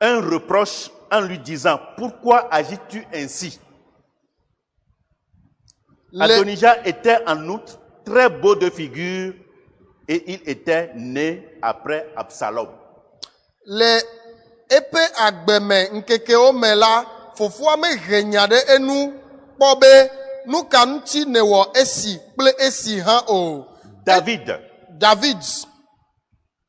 un reproche en lui disant, pourquoi agis-tu ainsi? Adonijah était en outre très beau de figure et il était né après Absalom. Le epe agbeme nkeke omela fofua me renyade enu pobe nuka nti newo esi ple esi ha o. David,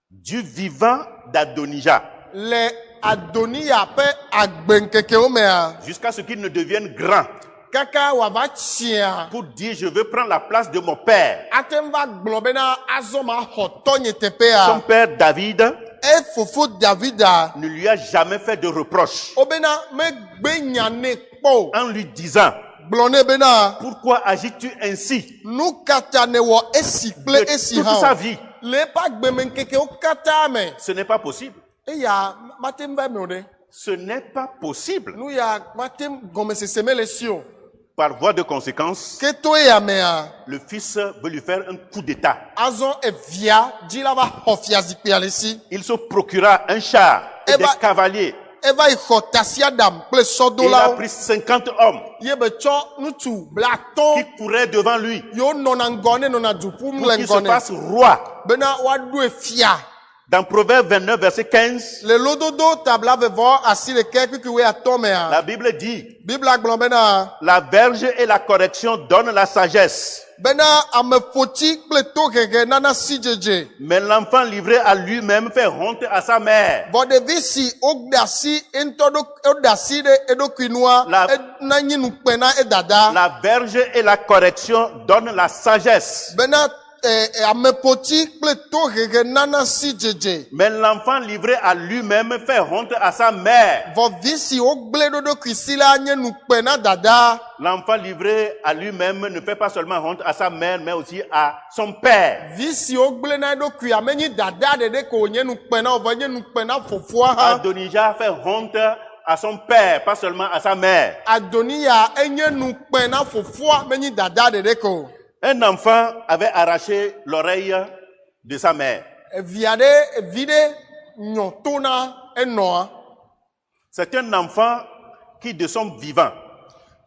du vivant d'Adonijah, le Adonia pe agbe nkeke omea jusqu'à ce qu'il ne devienne grand, kaka wava tia pour dire je veux prendre la place de mon père. atemva globena azoma hotonye Son tepea père David e fofo Davida ne lui a jamais fait de reproche obena me gbenyane po en lui disant, blone bena pourquoi agis-tu ainsi nukata newo esi ple de esi toute ha sa o. vie? Le pa gbeme nkeke o kata me Ce n'est pas possible. eya matemba me ode Ce n'est pas possible. nu ya matem gome seseme le sio Par voie de conséquence, keto eya mea le fils veut lui faire un coup d'état. azon evia djilava hofia zikpia lesi Il se procura un char et Eh des ben- cavaliers. eva ixɔ tasiadam kple Et il a sɔdolawo pris 50 hommes ye be tsɔ ŋutsu blaatɔ qui couraient devant lui yiwo nɔna ŋgɔ ne nɔna du ƒum pour le qu'il ŋgɔ se nɛ fasse roi. bena woaɖoe fia Dans Proverbe 29, verset 15, le lododo tabla vevɔ asi ɖeke kpikpi wo atɔ mea la Bible dit, biblia gblɔ bena la verge et la correction donnent la sagesse, bena amefoti kple tohehe nana si dzedze mais l'enfant livré à lui-même fait honte à sa mère. vɔ ɖevi si woɖe asi woɖe asi ɖe eɖokui nua La- ena nyi nukpe na edada La verge et la correction donnent la sagesse, bena amepoti kple tohehe nana si dzedze mais l'enfant livré à lui-même fait honte à sa mère. vɔvi si wogblẽ ɖo ɖokui si la nye nukpe na dada L'enfant livré à lui-même ne fait pas seulement honte à sa mère, mais aussi à son père. vi si wogblẽ na eɖokuia menye dada ɖeɖe ko wònye nukpe na wòve nye nukpe na fofoa hã Adonijah fait honte à son père, pas seulement à sa mère. Adonia enye nukpe na fofoa menye dada ɖeɖe ko Un enfant avait arraché l'oreille de sa mère. evia ɖe evi ɖe nyɔ to na enɔa C'est un enfant qui, de son vivant,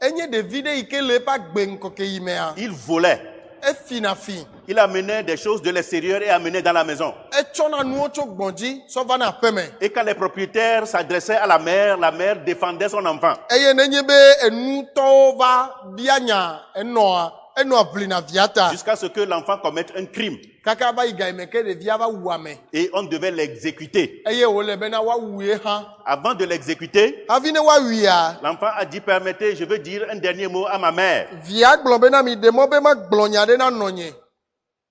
enye ɖevi ɖe yi ke le eƒe agbe ŋkɔke yi mea il volait. efina fi Il amenait des choses de l'extérieur et amenait dans la maison. etsɔna nuwo tso gbɔdzi sɔ va na aƒe me Et quand les propriétaires s'adressaient à la mère défendait son enfant. eye nenye be enutɔwo va bia nya enɔa ʋlina via ta Jusqu'à ce que l'enfant commette un crime. kaka va yi ga yi me ke ɖevia va wu ame Et on devait l'exécuter. eye wòle bena woawue hã Avant de l'exécuter, hafi ne woawuia l'enfant a dit, permettez, je veux dire un dernier mot à ma mère. via gblɔ bena mi ɖe mɔ be magblɔ nya ɖe na nɔnye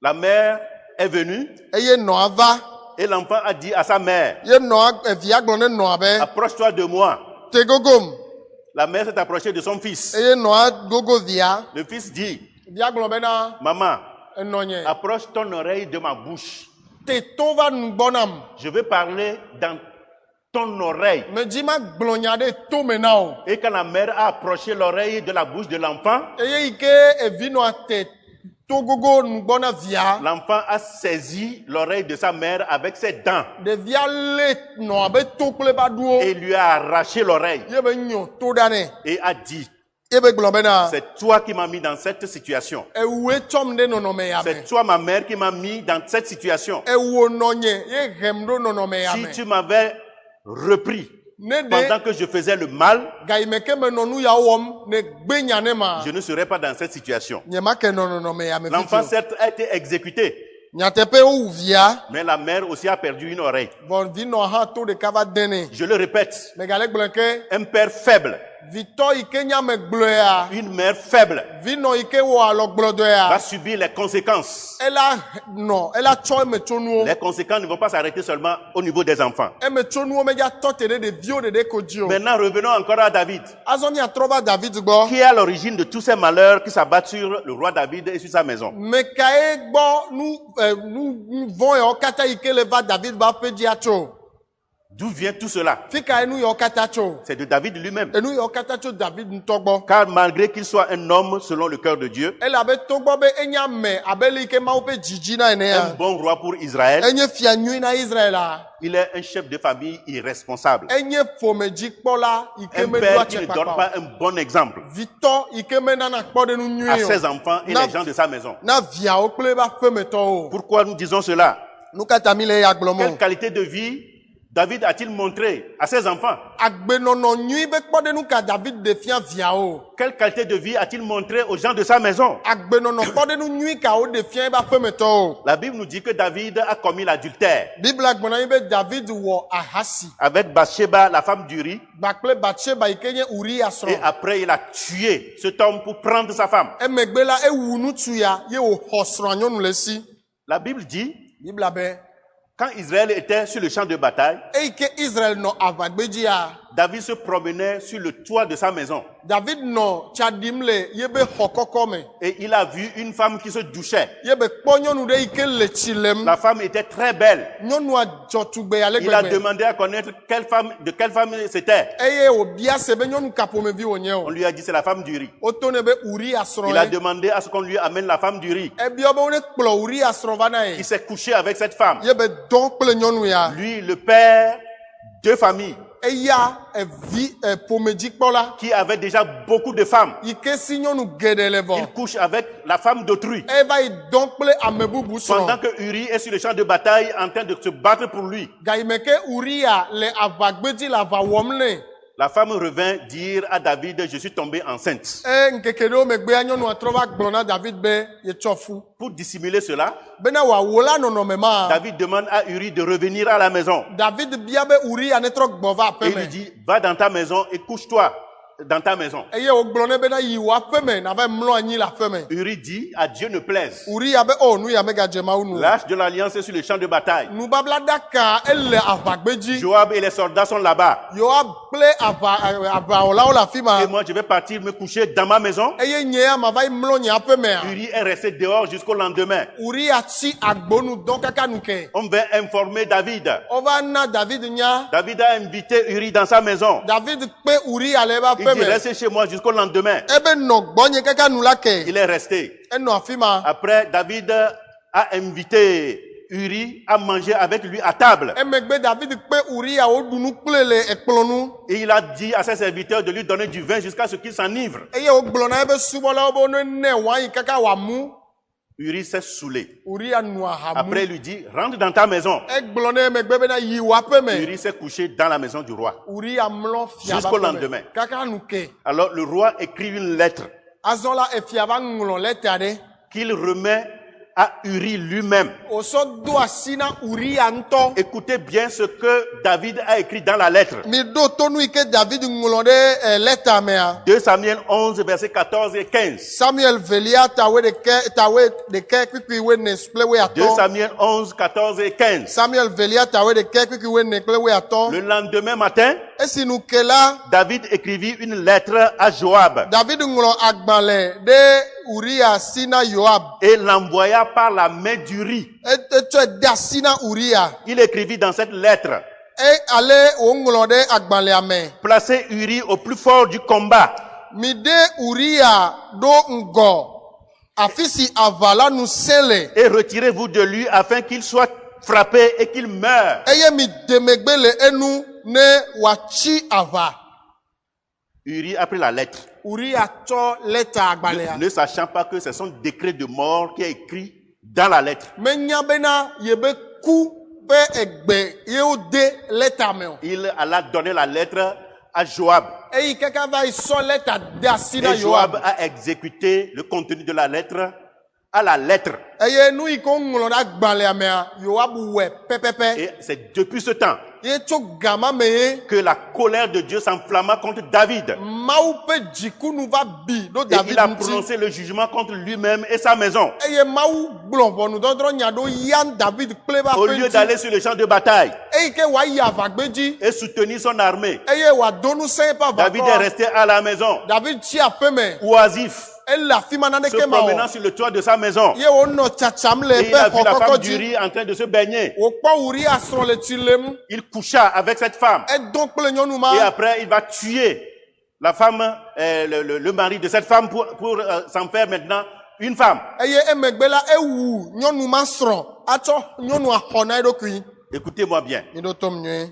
La mère est venue eye nɔa va et l'enfant a dit à sa mère, ye nɔa via gblɔ ne nɔa be approche-toi de moi. te gogom La mère s'est approchée de son fils. eye nɔa gogo via Le fils dit, via gblɔ bena maman, enɔnye approche ton oreille de ma bouche. te to va nugbɔ nam Je veux parler dans ton oreille. medzi magblɔ nya ɖe to me na o Et quand la mère a approché l'oreille de la bouche de l'enfant, eye yi ke evi nɔa te to gogo nugbɔ na via l'enfant a saisi l'oreille de sa mère avec ses dents ɖevia lé nɔa be to kple ba ɖuwo et lui a arraché l'oreille ye be nyɔ to ɖa nɛ et a dit, ye be gblɔ bena c'est toi qui m'as mis dans cette situation. ewue tsɔm ɖe nɔnɔme ya me C'est toi, ma mère, qui m'a mis dans cette situation. ewo nɔnye ye hem ɖo nɔnɔme ya Si me tu m'avais repris ne pendant ɖe que je faisais le mal, ga yi me ke menɔ nu yawo wɔm ne gbe nya ne ma je ne serais pas dans cette situation. nye ma ke nɔ nɔnɔme ya me L'enfant, fifi certes, a été exécuté, nyateƒe wowu via mais la mère aussi a perdu une oreille. vɔ vi nɔ hã to ɖeka va de nɛ Je le répète, megale gblɔ ke un père faible Vitɔ yi ke nya me gblɔe ya. une mère faible, Vinɔ yi ke wɔ alɔgblɔdɔ ya. va subir les conséquences. Ela tsɔ eme tso nuwo. Les conséquences ne vont pas s'arrêter seulement au niveau des enfants. Eme tso nuwo me dza tɔ te ɖe ɖeviwo ɖeɖe ko dzi o. Maintenant, revenons encore à David, Azɔ miatrɔ va David gbɔ. qui est à l'origine de tous ces malheurs qui s'abattent sur le roi David et sur sa maison. Mekae gbɔ nu vɔn yawo katã yi ke le va David ƒe aƒe dzia tso. D'où vient tout cela? Fi kae nu yawo katã tso. C'est de David lui-même. Enu yawo katã tso David ŋutɔ gbɔ. Car malgré qu'il soit un homme selon le cœur de Dieu, Elabe togbɔ be enye ame abe le yi ke Mawu ƒe dzidzi na ene un ya. bon roi pour Israël, Enye fia nyui na Israela. il est un chef de famille irresponsable. Enye ƒomedzikpɔla yi ke Un meɖo père qui ne atsekpakpa donne o. pas un bon exemple Vitɔ yi ke menana kpɔɖenu à nyui ses o. enfants et Na- les gens de sa maison. Na viawo kple eƒe aƒemetɔwo. Pourquoi nous disons cela? Nu katã mi le ya gblɔm Quelle o. qualité de vie David a-t-il montré à ses enfants? Agbenɔnɔ nyui be kpɔɖenu ka David de fia viawo. Quelle qualité de vie a-t-il montré aux gens de sa maison? Agbenɔnɔ kpɔɖenu nyui ka wo de fia eƒe aƒemetɔwo. La Bible nous dit que David a commis l'adultère Bibla gblɔna anyi be David wɔ ahasi. avec Bathsheba, la femme d'Uri, Gbakple Batseba yi ke nye Uria et srɔ̃. après il a tué cet homme pour prendre sa femme. Emegbe la ewu ŋutsu ya ye wòxɔ srɔ̃a nyɔnu le esi. La Bible dit, Bibla be quand Israël était sur le champ de bataille, eyi ke Israel nɔ aʋagbedzi ya. David se promenait sur le toit de sa maison David nɔ tsa ɖim le yebe xɔ kɔkɔ me. et il a vu une femme qui se douchait. Yebe kpɔ nyɔnu ɖe yi ke le tsi lem. La femme était très belle. Nyɔnua dzɔ tugbe ale Il a gbegbe. demandé à connaître de quelle femme c'était. Eye wòbia se be nyɔnu ka ƒomevi wònye On o. lui a dit c'est la femme d'Uri. Wotone be Uria srɔ̃ Il a ye. demandé à ce qu'on lui amène la femme d'Uri. Ebiɔ be wone kplɔ Uria srɔ̃ va na Il ye. s'est couché avec cette femme. Yebe dɔn kple nyɔnu ya. Lui, le père de famille, Eya ƒomedzikpɔla qui avait déjà beaucoup de femmes. yi ke si nyɔnu geɖe le Il vɔ. couche avec la femme d'autrui. Eva yi dɔn kple ame bubu Pendant srɔ̃. que Uri est sur le champ de bataille en train de se battre pour lui. Gayime ke Uria le aʋagbedzi le aʋa wɔm nɛ. La femme revint dire à David, je suis tombée enceinte. Ŋkeke ɖewo megbea nyɔnua trɔ va gblɔ na David be yetsɔ fu. Pour dissimuler cela, Bena wòawo la nɔnɔme ma. David demande à Uri de revenir à la maison. David bia be Uria netrɔ gbɔ va Et aƒe il lui me. dit, va dans ta maison et couche-toi dans ta maison. Eye wògblɔ nɛ bena yi wò aƒe me nava mlɔ anyi le aƒe me. Uri dit, à Dieu ne plaise. Uria be o nu ya megadze Mawu nu. L'arche de l'alliance est sur le champ de bataille. Nubablaɖaka ele aʋagbedzi. Joab et les soldats sont là-bas. Yoab kple aʋawɔlawo le afi ma. Et moi, je vais partir me coucher dans ma maison. Eye nye ya mava yi mlɔ nye aƒe mea. Uri est resté dehors jusqu'au lendemain. Uria tsi agbonu dɔn kaka nu ke. On va informer David. Ova na David nya. David a invité Uri dans sa maison. David kpe Uria le ebe Il aƒe dit, me. reste chez moi jusqu'au lendemain. Ebe nɔ gbɔnye kaka nu la ke. Il est resté. Enɔ afi ma. Après, David a invité Uri à manger avec lui à table. Emegbe David kpe Uria woɖu nu kple le ekplɔ nu. Et il a dit à ses serviteurs de lui donner du vin jusqu'à ce qu'il s'enivre. Eye wògblɔ na ebe subɔlawo be ne ne wãyi kaka wòamu. Uri s'est saoulé. Uria nu aha mu. Après, il lui dit, rentre dans ta maison. Egblɔ ne emegbe bena yi wò aƒe me. Uri s'est couché dans la maison du roi. Uria mlɔ fia ƒe Jusqu'au aƒe me. lendemain. Kaka nu ke. Alors, le roi écrit une lettre Azɔ la efia va ŋlɔ lɛta ɖe. qu'il remet à Uri lui-même. Wòsɔ do asi na Uria ŋutɔ. Écoutez bien ce que David a écrit dans la lettre. Mi ɖo to nu yi ke David ŋlɔ ɖe lɛta mea. 2 Samuel 11, versets 14 et 15. Samuel velia tawe ɖeke kpikpi wene kple 2 woatɔ. Samuel 11, 14 et 15. Samuel velia tawe ɖeke kpikpi wene kple woatɔ. Le lendemain matin, Esi nu ke la, David écrivit une lettre à Joab David ŋlɔ agbalẽ ɖe Uria si na Yoab. et l'envoya par la main d'Uri. Etsɔe de asi na Uria. Il écrivit dans cette lettre, Ale wòŋlɔ ɖe agbalẽa me. placez Uri au plus fort du combat. Mi ɖe Uria ɖo ŋgɔ afi si aʋa la nu sẽ le. Et retirez-vous de lui afin qu'il soit frappé et qu'il meure. Eye mi de megbe le enu ne wòatsi aʋa. Uri a pris la lettre, Uria tsɔ lɛta agbalẽa. ne sachant pas que c'est son décret de mort qui est écrit dans la lettre. Menya bena yebe ku ƒe egbe ye wode lɛta me o. Il alla donner la lettre à Joab. Eyi kaka va yi sɔ lɛta de asi na Et Joab Yoab. a exécuté le contenu de la lettre à la lettre. Eye nu yi ke woŋlɔ ɖe agbalẽa mea, Yoab wɔe pɛpɛpɛ. Et c'est depuis ce temps ye tso gama me ye que la colère de Dieu s'enflamma contre David. mawu pe dzikunu va bi ɖo Et David il a ŋuti prononcé le jugement contre lui-même et sa maison. eye mawu gblɔ ʋɔnudɔdrɔ̃ nya ɖo Yan David kple eƒe Au aƒe lieu ŋuti d'aller sur le champ de bataille eyi ke wòayi aʋagbe dzi et soutenir son armée, eye wòado ŋusẽ eƒe David est aʋakɔ resté à la maison, David tsi aƒe me oisif, ele afi ma se naneke ma promenant wɔ sur le toit de sa maison. ye wònɔ tsatsam le Et il a eƒe vu xɔ la kɔkɔ femme dzi d'Uri en train de se baigner. wòkpɔ Uria srɔ̃ le tsi lem Il coucha avec cette femme. edɔ kple nyɔnu ma Et après, il va tuer la femme, le mari de cette femme pour s'en faire maintenant une femme. eye emegbe la ewu nyɔnu ma srɔ̃ atsɔ nyɔnua xɔ na eɖokui Écoutez-moi bien. mi ɖo tom nyuie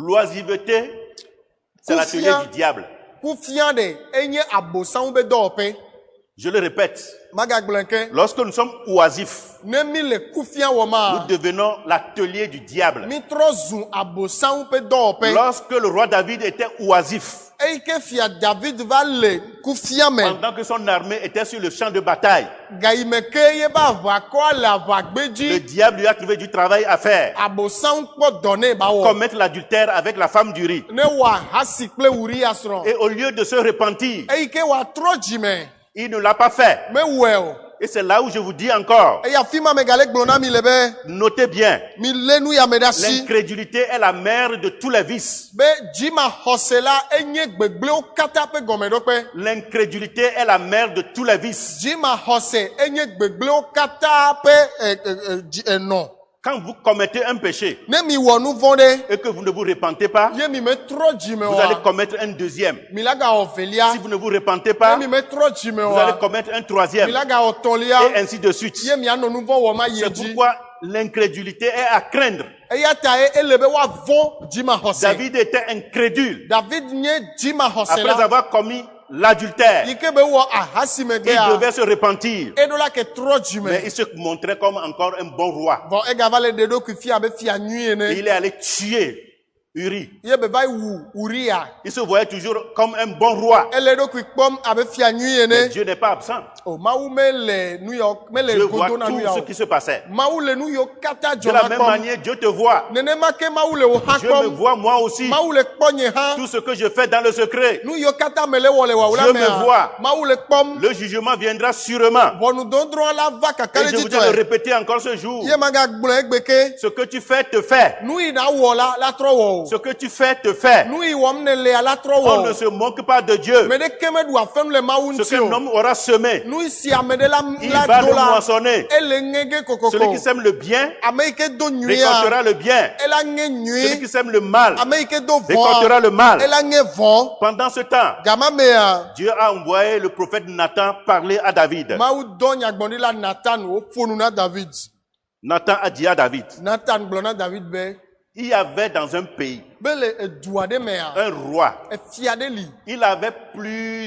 L'oisiveté, c'est l'atelier du diable. kufia ɖe enye abosanwo be dɔwɔƒe Je le répète. magagblẽ ke Lorsque nous sommes oisifs, ne mi le kufia wɔ nous ma devenons l'atelier du diable. mi trɔ zu abosanwo ƒe dɔwɔƒe Lorsque le roi David était oisif, eyi ke fia David va le kufia me pendant que son armée était sur le champ de bataille, gayime ke ye be aʋakɔ le aʋagbe le dzi diable lui a trouvé du travail à faire. abosanwo kpɔ dɔ ne ba wɔ Commettre l'adultère avec la femme d'Uri. ne wɔ ahasi kple Uria srɔ̃ Et au lieu de se repentir, eyi ke wòatrɔ dzime il ne l'a pas fait. mewɔe o Et c'est là où je vous dis encore, eye afi ma megale gblɔ na mi le be notez bien, mi lé nu ya me ɖe asi l'incrédulité est la mère de tous les vices. be dzimaxɔse la enye gbegblẽwo katã ƒe gɔmeɖokpe L'incrédulité est la mère de tous les vices. dzimaxɔse enye gbegblẽwo katã ƒe enɔ Quand vous commettez un péché ne mi wɔ nu vɔ̃ ɖe et que vous ne vous repentez pas, ye mi metrɔ dzime vous allez oa commettre un deuxième. mi la gawɔ velia Si vous ne vous repentez ne pas, mi metrɔ dzime vous allez oa commettre un mi troisième. la gawɔ tɔlia Et ainsi de suite. ye mianɔ nu vɔ̃ wɔ ma yie C'est dzi pourquoi l'incrédulité est à craindre. eya ta ye ele be woavɔ̃ dzimaxɔse David était incrédule. David nye dzimaxɔse Après la avoir commis l'adultère, yi ke be wɔ ahasime il gea devait se repentir. eɖo la ke trɔ dzime Mais il se montrait comme encore un bon roi. vɔ egava le ɖe ɖokui fia be fia nyui Et ene il est allé tuer Uri. ye be va wu Uria Il se voyait toujours comme un bon roi. ele ɖokui kpɔm abe fia nyui Mais ene Dieu n'est pas absent. o mawu mele nu yawo mele Dieu voit godo na nu tout ce yawo qui se passait. mawu le nu yiwo katã De la dzɔna même kpɔm manière, Dieu te voit. nenema ke mawu le wo hã Dieu me kpɔm voit moi aussi. mawu le kpɔ nye hã Tout ce que je fais dans le secret, nu yiwo katã mele wɔ le wawu la Dieu me voit. mea mawu le kpɔm le jugement viendra sûrement. ʋɔnudɔdrɔ̃ la va Et je kakaɖedzi voudrais le tɔe répéter encore ce jour. ye magagblɔ egbe ke Ce que tu fais, te fait. nu yi na wɔ la trɔ wɔ Ce que tu fais, te fait. o nu yi wɔm ne lea la trɔ On ne wɔ se moque pas de Dieu. o me ɖeke meɖu afɛnu le mawu Ce ŋuti qu'un o homme aura semé, nu yi si ame ɖe il la va do le la moissonner. ele ŋe ge Celui kokoko qui sème le bien, ame yi ke do nyuia récoltera le bien. ela ŋe Celui qui nyui sème le mal, ame yi ke do récoltera vɔ̃a le mal. ela ŋe vɔ̃ Pendant ce temps, gama mea Dieu a envoyé le prophète Nathan parler à David. mawu dɔ nyagbɔɖila Natan wòƒo nu na David Nathan a dit à David, Natan gblɔ na David be il y avait dans un pays be le edu aɖe mea un roi. efia ɖe li Il avait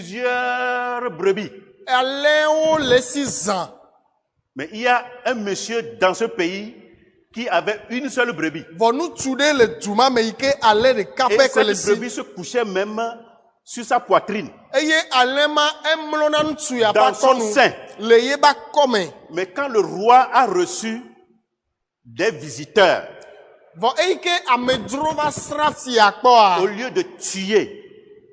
plusieurs brebis. alẽwo le esi zã Mais il y a un monsieur dans ce pays qui avait une seule brebis. vɔ ŋutsu ɖe le du ma me yi ke alẽ ɖeka Et pɛ ko le cette si brebis se couchait même sur sa poitrine. eye alẽ ma emlɔna ŋutsu ya ƒe Dans son akɔnu sein. le ye ƒe akɔme Mais quand le roi a reçu des visiteurs, vɔ eyi ke amedzro va sra fia kpɔa au lieu de tuer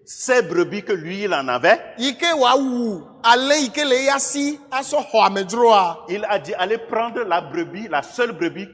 ces brebis que lui il en avait, yi ke wòawu alẽ yi ke le eya si asɔ xɔ amedzroa il a dit allez prendre la brebis, la seule brebis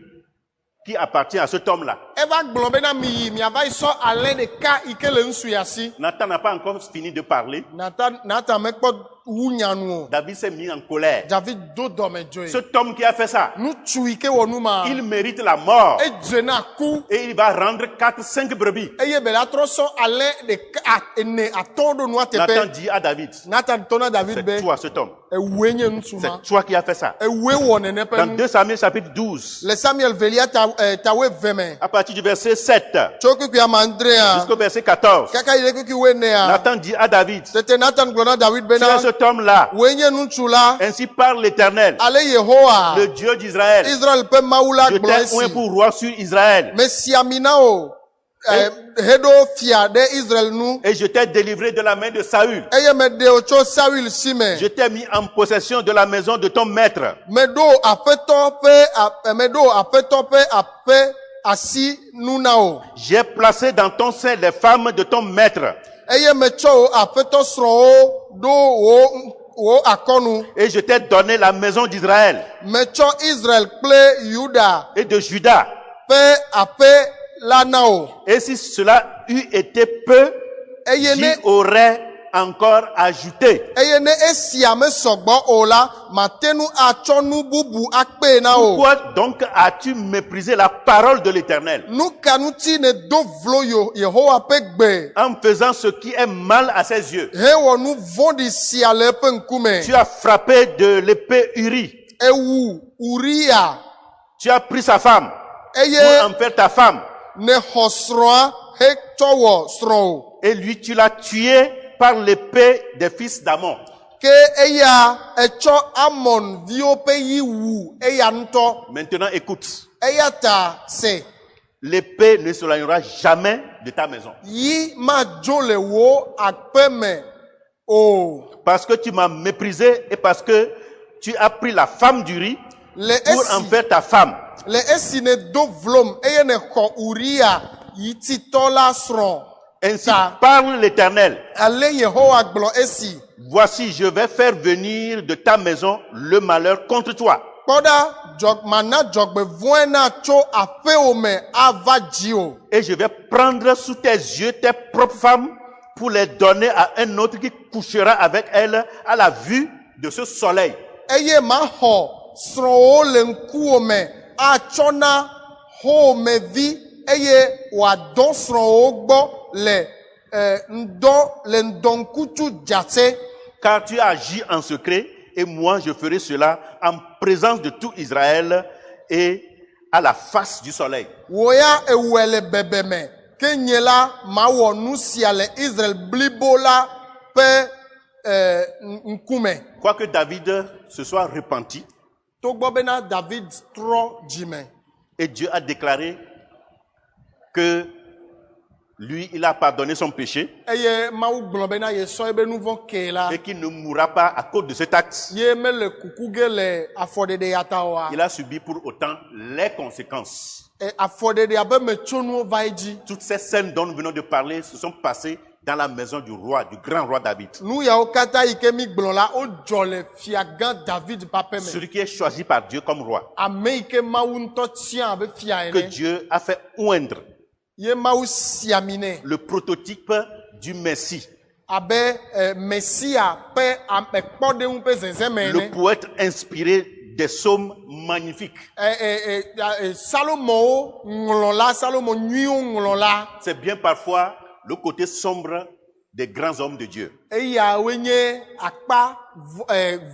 qui appartient à cet homme-là. eva gblɔ be na mi yi miava yi sɔ alẽ ɖeka yi ke le ŋutsu ya si Nathan n'a pas encore fini de parler. Natan mekpɔ wu nyanu o David s'est mis en colère. David do dɔmedzoe Cet homme qui a fait ça, ŋutsu yi ke wɔ nu ma il mérite la mort. edze na ku Et il va rendre 4-5 brebis. eye be la trɔ sɔ alẽ ɖeka ene atɔ̃ ɖo nua Nathan teƒe dit à David, Natan tɔ na David c'est be toi cet homme. ewue nye ŋutsu ma C'est toi qui as fait ça. ewue wɔ nene ƒe Dans nu 2 Samuel chapitre 12, le Samuel velia tawe ve me à partir du verset 7 tso kukui amandrea jusqu'au verset 14, kaka yi ɖe kukui wenea Nathan dit à David, tete Natan gblɔ na David tu es bena cet homme-là. woe nye ŋutsu la Ainsi parle l'Éternel, ale Yehowa le Dieu d'Israël. Israel ƒe Mawu la Je gblɔ t'ai oint esi pour roi sur Israël. mesi ami na o heɖo fia ɖe Israel nu Et je t'ai délivré de la main de Saül. eye meɖe wò tso Saul si me Je t'ai mis en possession de la maison de ton maître. meɖo aƒetɔ ƒe aƒe asi nu na o. J'ai placé dans ton sein les femmes de ton maître. Eye metsɔ wo aƒetɔ srɔ̃wo ɖo wo akɔnu. Et je t'ai donné la maison d'Israël Metsɔ Israël kple Yuda et de Juda. ƒe aƒe la na o. Et si cela eût été peu, Eye j'y ne aurais encore ajouté. eye ne esia me sɔgbɔ o la, mate nu atsɔ nu bubu akpe na o. Pourquoi donc as-tu méprisé la parole de l'Éternel Nu ka ŋuti ne do vlo Yehowa ƒe gbe. en faisant ce qui est mal à ses yeux? Hewɔ nu vɔ̃ɖi sia le eƒe ŋkume. Tu as frappé de l'épée Uri. Ewu Uria. Tu as pris sa femme pour Eye en faire ta femme. ne xɔ srɔ̃a hetsɔ wɔ srɔ̃ o. Et lui, tu l'as tué par l'épée des fils d'Amon. Ke eya etsɔ Amon viwo ƒe yi wu eya ŋutɔ. Maintenant, écoute. Eya ta se. L'épée ne s'éloignera jamais de ta maison. Yi madzo le wo akpe me o. Parce que tu m'as méprisé et parce que tu as pris la femme d'Uri Le pour en faire ta femme. le esi ne do vlom eye ne xɔ Uria yi titɔ la srɔ̃. Ainsi parle l'Éternel. Ale Yehowa gblɔ esi. Voici, je vais faire venir de ta maison le malheur contre toi. Kpɔɖa mana dzɔgbevɔ̃e na tso aƒewo me ava dziwò. Et je vais prendre sous tes yeux tes propres femmes pour les donner à un autre qui couchera avec elles à la vue de ce soleil. Eye maxɔ srɔ̃wo le ŋkuwo me atsɔ na xɔmevi eye wòadɔ srɔ̃wo gbɔ le ŋdɔŋkutsu dzase. Car tu as agi en secret et moi je ferai cela en présence de tout Israël et à la face du soleil. Wò ya ewɔe le bebeme ke nye la mawɔ nu sia le Israel blibo la ƒe ŋkume. Quoique David se soit repenti, Togbɔ bena David trɔ dzime. et Dieu a déclaré que lui, il a pardonné son péché Eye Mawu gblɔ bena yesɔ ebe nu vɔ̃ ke la. et qu'il ne mourra pas à cause de cet acte. Ye mele kuku ge le afɔɖeɖe ya ta oa. Il a subi pour autant les conséquences. Afɔɖeɖe abe metsonuwo va edzi. Toutes ces scènes dont nous venons de parler se sont passées dans la maison du roi, du grand roi David. Nu yawo katã yi ke mi gblɔ la, wodzɔ le fiagã David ƒe aƒe me. Celui qui est choisi par Dieu comme roi, Ame yi ke Mawu ŋutɔ tia abe fia que ene. Dieu a fait oindre, Ye Mawu si ami nɛ. le prototype du Messie. Abe Mesia ƒe kpɔɖeŋu ƒe zezeme Le ene. poète inspiré des psaumes magnifiques. Salomowo ŋlɔ la, Salomo nyuiwo ŋlɔ la. C'est bien parfois le côté sombre des grands hommes de Dieu. Eyawoe nye akpa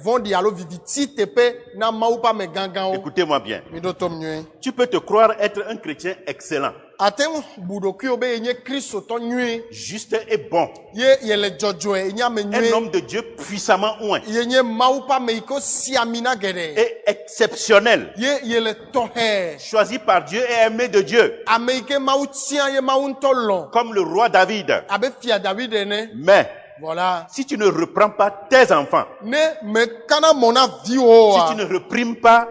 vɔ̃ɖi alo viviti teƒe na Mawu ƒe ame gãgãwo. Écoutez-moi bien. Mi ɖo tom nyuie. Tu peux te croire être un chrétien excellent, Ate ŋu bu ɖokuiwo be yenye kristotɔ nyuie. juste et bon. Ye yele dzɔdzɔe, yenye ame Un nyuie. homme de Dieu puissamment oint Yenye Mawu ƒe ame yi ke si ami na geɖe. et exceptionnel, Ye yele tɔxɛ. choisi par Dieu et aimé de Dieu, Ame yi ke Mawu tia ye Mawu ŋutɔ lɔ̃. comme le roi David. Abe fia David ene. Mais Voilà. si tu ne reprends pas tes enfants, Ne mekana mɔ na viwo si oa. tu ne reprimes pas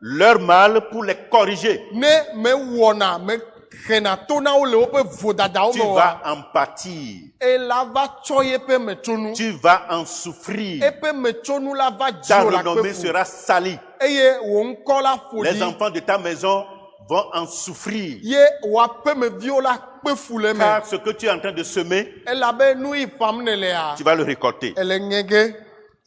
leur mal pour les corriger, Ne mewɔna mexena to na wo le woƒe vodadawo tu me vas oa. en pâtir, Ela va tsɔ yeƒe metsonu. tu vas en souffrir, Eƒe metsonu la va ta dziwò le renommée akpe fu. sera salie, Eye wò ŋkɔ la ƒo les ɖi. enfants de ta maison vont en souffrir, Ye wò aƒemeviwo la kpe fu le me. car ce que tu es en train de semer, Elabe nu yi ƒam ne lea. tu vas le récolter. Ele ŋe ge.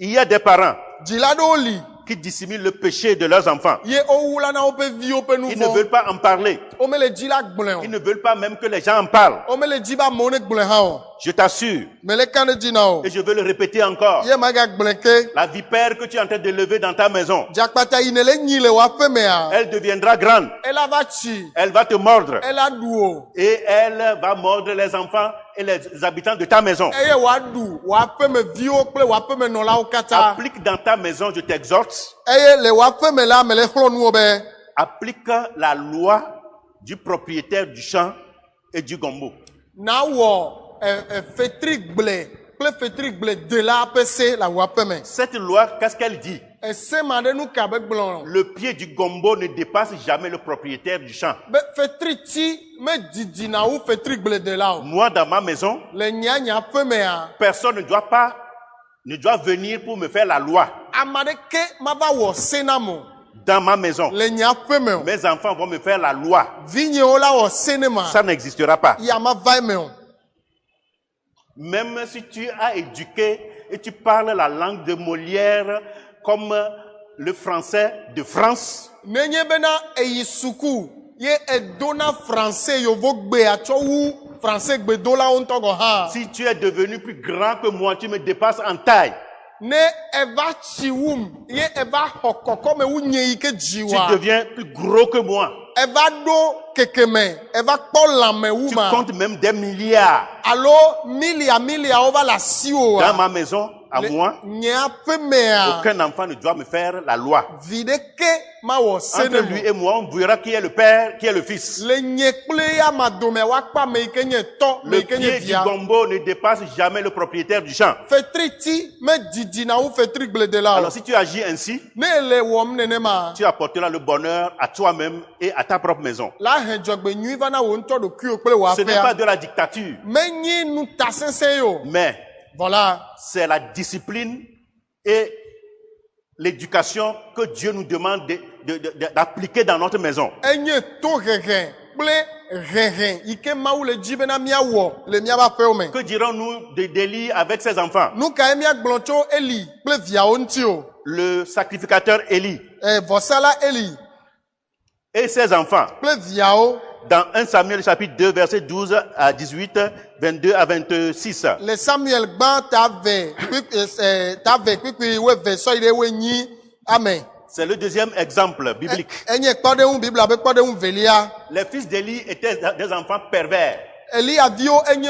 Il y a des parents Dzila ɖewo li. qui dissimulent le péché de leurs enfants. Ye wowula na woƒe viwo ƒe nu Ils ne vɔ̃. veulent pas en parler. Womele dzi la gblẽ Ils o. ne veulent pas même que les gens en parlent. Womele dzi be amewo ne gblẽ hã o. Je t'assure, Mele ka ne dzi na o. et je veux le répéter encore, Ye magagblẽ ke. la vipère que tu es en train d'élever dans ta maison, Dzakpata yi ne le nyi le wò aƒe mea. elle deviendra grande, Ela va tsi. elle va te mordre, Ela ɖu o. et elle va mordre les enfants et les habitants de ta maison. Eye wòaɖu wò aƒemeviwo kple wò aƒemenɔlawo katã. Applique dans ta maison, je t'exhorte, Eye le wò aƒe me la mele xlɔ̃ nuwo be. applique la loi du propriétaire du champ et du gombo. Na wɔ fetri gble kple fetri gble de la ƒe se le wò aƒe me. Cette loi, qu'est-ce qu'elle dit? ese ma ɖe nu ka be gblɔ. Le pied du gombo ne dépasse jamais le propriétaire du champ. Be fetri ti me didina wu fetri gbledela o. Moi, dans ma maison, Le nya ƒe mea. personne ne doit venir pour me faire la loi. Ame aɖeke ma va wɔ se na mo. Dans ma maison, Le nya ƒe me o. mes enfants vont me faire la loi. Vinyewo la wɔ se ne ma. Ça n'existera pas. Ya ma va eme o. Même si tu as éduqué et tu parles la langue de Molière comme le français de France, Nenye bena eyi suku ye edona français yovo gbe atsɔ wu français gbedolawo ŋutɔ gɔ hã. si tu es devenu plus grand que moi, tu me dépasses en taille, Ne eva tsi wum ye eva xɔ kɔkɔme wu nye yi ke dzi tu wa. deviens plus gros que moi. Eva ɖo kekeme, eva kpɔ lãme wu Tu ma. comptes même des milliards. Alo miliawo va le asiwo Dans wa. ma maison, à moi, Nye aƒe mea. aucun enfant ne doit me faire la loi. Vi ɖeke ma wɔ se Entre ne lui mo. et moi, on verra qui est le père, qui est le fils. Le nye kple ya ma dome woakpa ame yi ke nye tɔ, me Le yi ke nye pied du via. gombo ne dépasse jamais le propriétaire du champ. Fetri ti me didina wu fetri gbledela Alors o. si tu agis ainsi, Ne ele wɔm nenema. tu apporteras le bonheur à toi-même et à ta propre maison. La he dzɔgbe nyui va na wo ŋutɔ ɖokuiwo kple wo Ce n'est pas aƒea. de la dictature, Menyi nu ta sesẽ ye o. mais Voilà. c'est la discipline et l'éducation que Dieu nous demande d'appliquer dans notre maison. Enye to hehe kple hehe yi ke Mawu le dzi bena míawɔ le míaƒe aƒewo me. Que dirons-nous d'Élie avec ses enfants? Nu kae míagblɔ tso Eli kple viawo ŋuti o. Le sacrificateur Élie Vɔsala Eli et ses enfants. kple viawo Dans 1 Samuel chapitre 2, verset 12 à 18, 22 à 26. le Samuel gbã ta ve kpikpi weve sɔ yi ɖe wenyi ame. C'est le deuxième exemple biblique. Enye kpɔɖeŋu Biblia be kpɔɖeŋu velia. Les fils d'Élie étaient des enfants pervers. Eliaviwo enye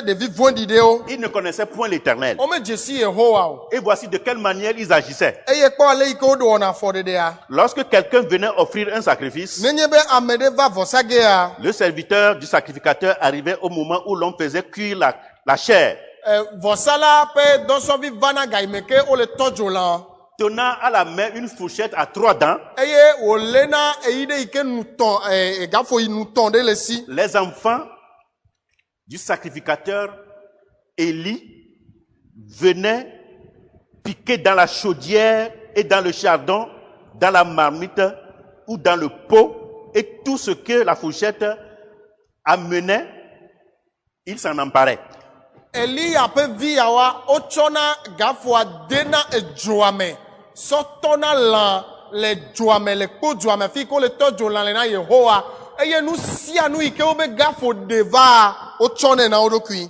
ɖevi vɔ̃ɖiɖewo. Ils ne connaissaient point l'Éternel. Wome dze si Yehowa o. Et voici de quelle manière ils agissaient. Eye kpɔ ale yi ke woɖo wɔna afɔɖeɖea. Lorsque quelqu'un venait offrir un sacrifice, Nenye be ame ɖe va vɔsagea. le serviteur du sacrificateur arrivait au moment où l'on faisait cuire la chair. Vɔsala ƒe dɔsɔvi vana ga yi me ke wole tɔ dzo lã. Tenant à la main une fourchette à 3 dents, Eye wòlé na eyi ɖe yi ke nutɔn gafo yi nutɔn ɖe le si. les enfants du sacrificateur Élie venaient piquer dans la chaudière et dans le chardon, dans la marmite ou dans le pot, et tout ce que la fourchette amenait, ils s'en emparaient. Eliya ƒe viyawoa wotsɔna gafoa dena edzoa me sɔtɔna lã le dzoa me le kpo dzoa me fi ko le tɔ dzo lã le na Yehowa eye nu sia nu yi ke wobe gafo ɖe va wotsɔnɛ na wo ɖokui.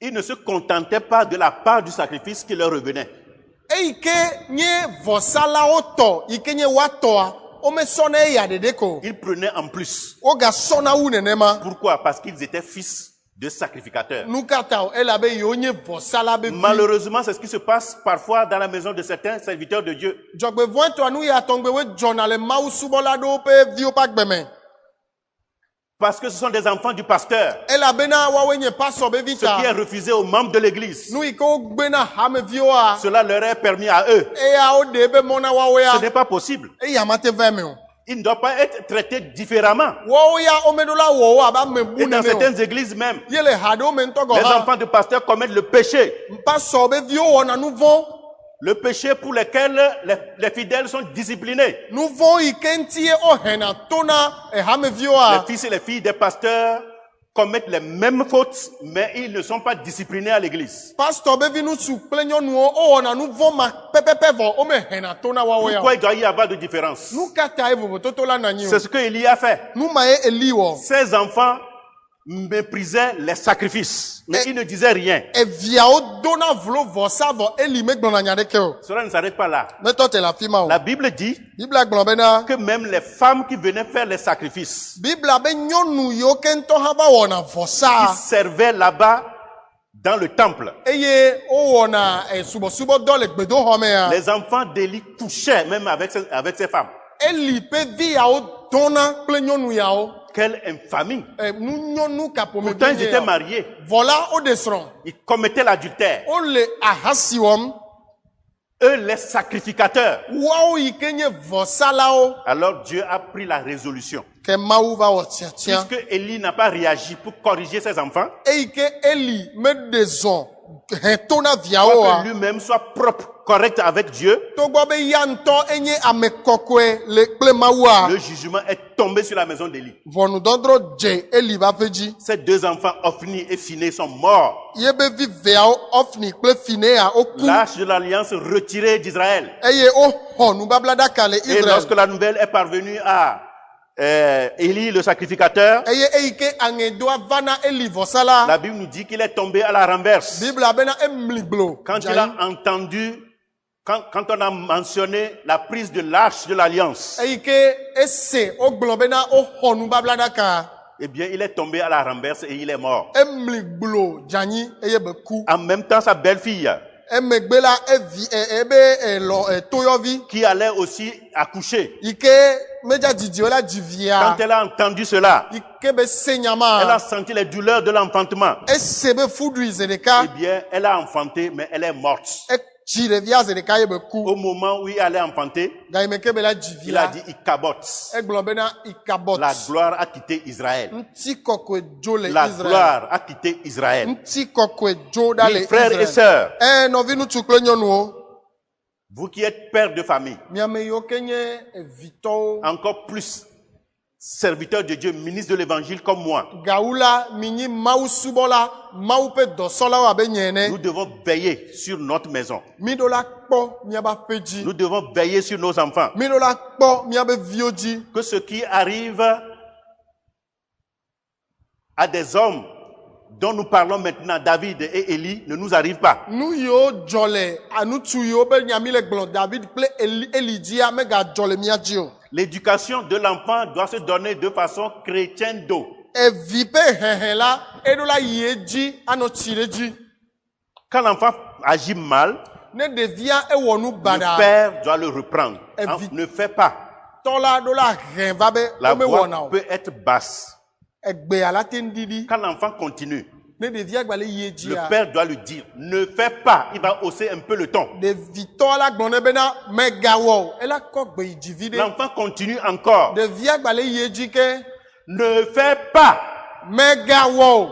Ils ne se contentaient pas de la part du sacrifice qui leur revenait. Eyi ke nye vɔsalawo tɔ yi ke nye woatɔa womesɔna eya ɖeɖe ko. Ils prenaient en plus. Wogasɔna wu nenema. Pourquoi? Parce qu'ils étaient fils de sacrificateurs. Nu ka ta o elabe yewo nye vɔsala be vi. Malheureusement, c'est ce qui se passe parfois dans la maison de certains serviteurs de Dieu. Dzɔgbevɔ̃etɔa nu ya tɔŋgbe wo dzɔna le Mawu subɔla ɖewo ƒe viwo ƒe agbe me. Parce que ce sont des enfants du pasteur. Elabena woawoe nye pastor be Ce qui est vita. refusé aux membres de l'église. Nu yi ke wogbena hameviwoa. Cela leur est permis à eux. Eya woɖe be mɔ na Ce woawoea. n'est pas possible. Eya mate va eme o. Ils ne doivent pas être traités différemment. Woawo ya womeɖo la wɔ wo abe ame Et bu dans nene o. certaines églises même, Ye le ha ɖewo me ŋutɔ gɔ les hã. enfants de pasteurs commettent le péché. Pastor be viwo wɔna nu vɔ̃. Le péché pour lequel les fidèles sont disciplinés. Nu vɔ̃ yi ke ŋuti ye wohena to na hameviwoa. Les fils et les filles des pasteurs commettent les mêmes fautes, mais ils ne sont pas disciplinés à l'église. Pastor be vi ŋutsu kple nyɔnuwo wowɔna nu vɔ̃ ma pɛpɛpɛ vɔ womehena to na woawo ya o. Pourquoi il doit y avoir de différence? Nu ka ta ye vovototo la na nyi C'est o. ce que Élie a fait. Nu ma ye Eli wɔ. Ses enfants méprisaient les sacrifices, mais ils ne disaient rien. Eviawo dona vlo vɔsa vɔ Eli megblɔna nya ɖeke o. Cela ne s'arrête pas là. Metɔ te le afi ma o. La Bible dit Biblia gblɔ bena. que même les femmes qui venaient faire les sacrifices, Biblia be nyɔnu yiwo ke ŋutɔ hã va wɔna qui vɔsa. servaient là-bas dans le temple, Eye wowɔna subɔsubɔdɔ le gbedoxɔmea. les enfants d'Élie couchaient même avec ces femmes. Eli ƒe viyawo dɔna kple nyɔnu yawo. Quelle infamie! Nu nyɔnu kapome Pourtant, ils étaient mariés. Vɔla wo de srɔ̃. Ils commettaient l'adultère. Wole ahasi wɔm. eux les sacrificateurs. Waouh, il kenye vosalao. Alors Dieu a pris la résolution. Que maou va o tiens. Puisque Élie n'a pas réagi pour corriger ses enfants, Et que Eli me déson. Tona pour viaoa. que lui-même soit propre, correct avec Dieu, Togbo be yanto enye amekokwe le ple maoua. le jugement est tombé sur la maison d'Élie. Vonu dondro je Eli va peji. Ces deux enfants, Ophni et Phiné, sont morts. Yebe vi veao ofni ple finea oku. L'arche de l'alliance retirée d'Israël. Eye o honu bablada kale Et Israël. lorsque la nouvelle est parvenue à Élie le sacrificateur, Eye eike angedoa vana Eli vosala. la Bible nous dit qu'il est tombé à la renverse. Bible abena emliglo. Quand il a entendu, quand on a mentionné la prise de l'arche de l'alliance, Eike ese oglobena o honu bablada ka. eh bien, il est tombé à la renverse et il est mort. Emliglo jani eye beku. En même temps, sa belle-fille, Emegbela evi ebe lo toyovi. qui allait aussi accoucher, Ike meja didiola quand divia. elle a entendu cela, Ike be elle a senyama. senti les douleurs de l'enfantement. Esebe fudu zedeka. Eh bien, elle a enfanté, mais elle est morte. Chirevia zedeka ye beku. Au moment où il allait enfanter, Gaimekebela il a divia. dit Ikaboth. Eglobena ikabot. La gloire a quitté Israël. Nti kokwe jole La Israël. gloire a quitté Israël. Nti kokwe joda le Oui, frères et Israël. sœurs, Novinu tukle nyonu o. vous qui êtes pères de famille, Miame yo kenye evito. encore plus serviteurs de Dieu, ministres de l'évangile comme moi, Gaula minyi mau subola. Mau pe dosola wa be nyene. nous devons veiller sur notre maison. Midola kpo miaba peji. Nous devons veiller sur nos enfants. Midola kpo miabe vioji. Que ce qui arrive à des hommes dont nous parlons maintenant, David et Élie, ne nous arrive pas. Nu yo jole anu tu yo be nyami le glon David ple Elijah mega jole miajio. L'éducation de l'enfant doit se donner de façon chrétienne d'eau. E vipe hehela edola yeji ano chireji. Quand l'enfant agit mal, Ne devia e wonu le bada. père doit le reprendre. Hein, ne fais pas. Tola dola renvabe La ome voix wona. peut être basse. Egbe ala tendidi. Quand l'enfant continue, Ne devia gbale yeji le a. père doit lui dire, ne fais pas. Il va hausser un peu le ton. De vitola glone bena mega wo. Ela kokbe ijivide. L'enfant continue encore. De via gbale yeji ke Ne fais pas. mega wo.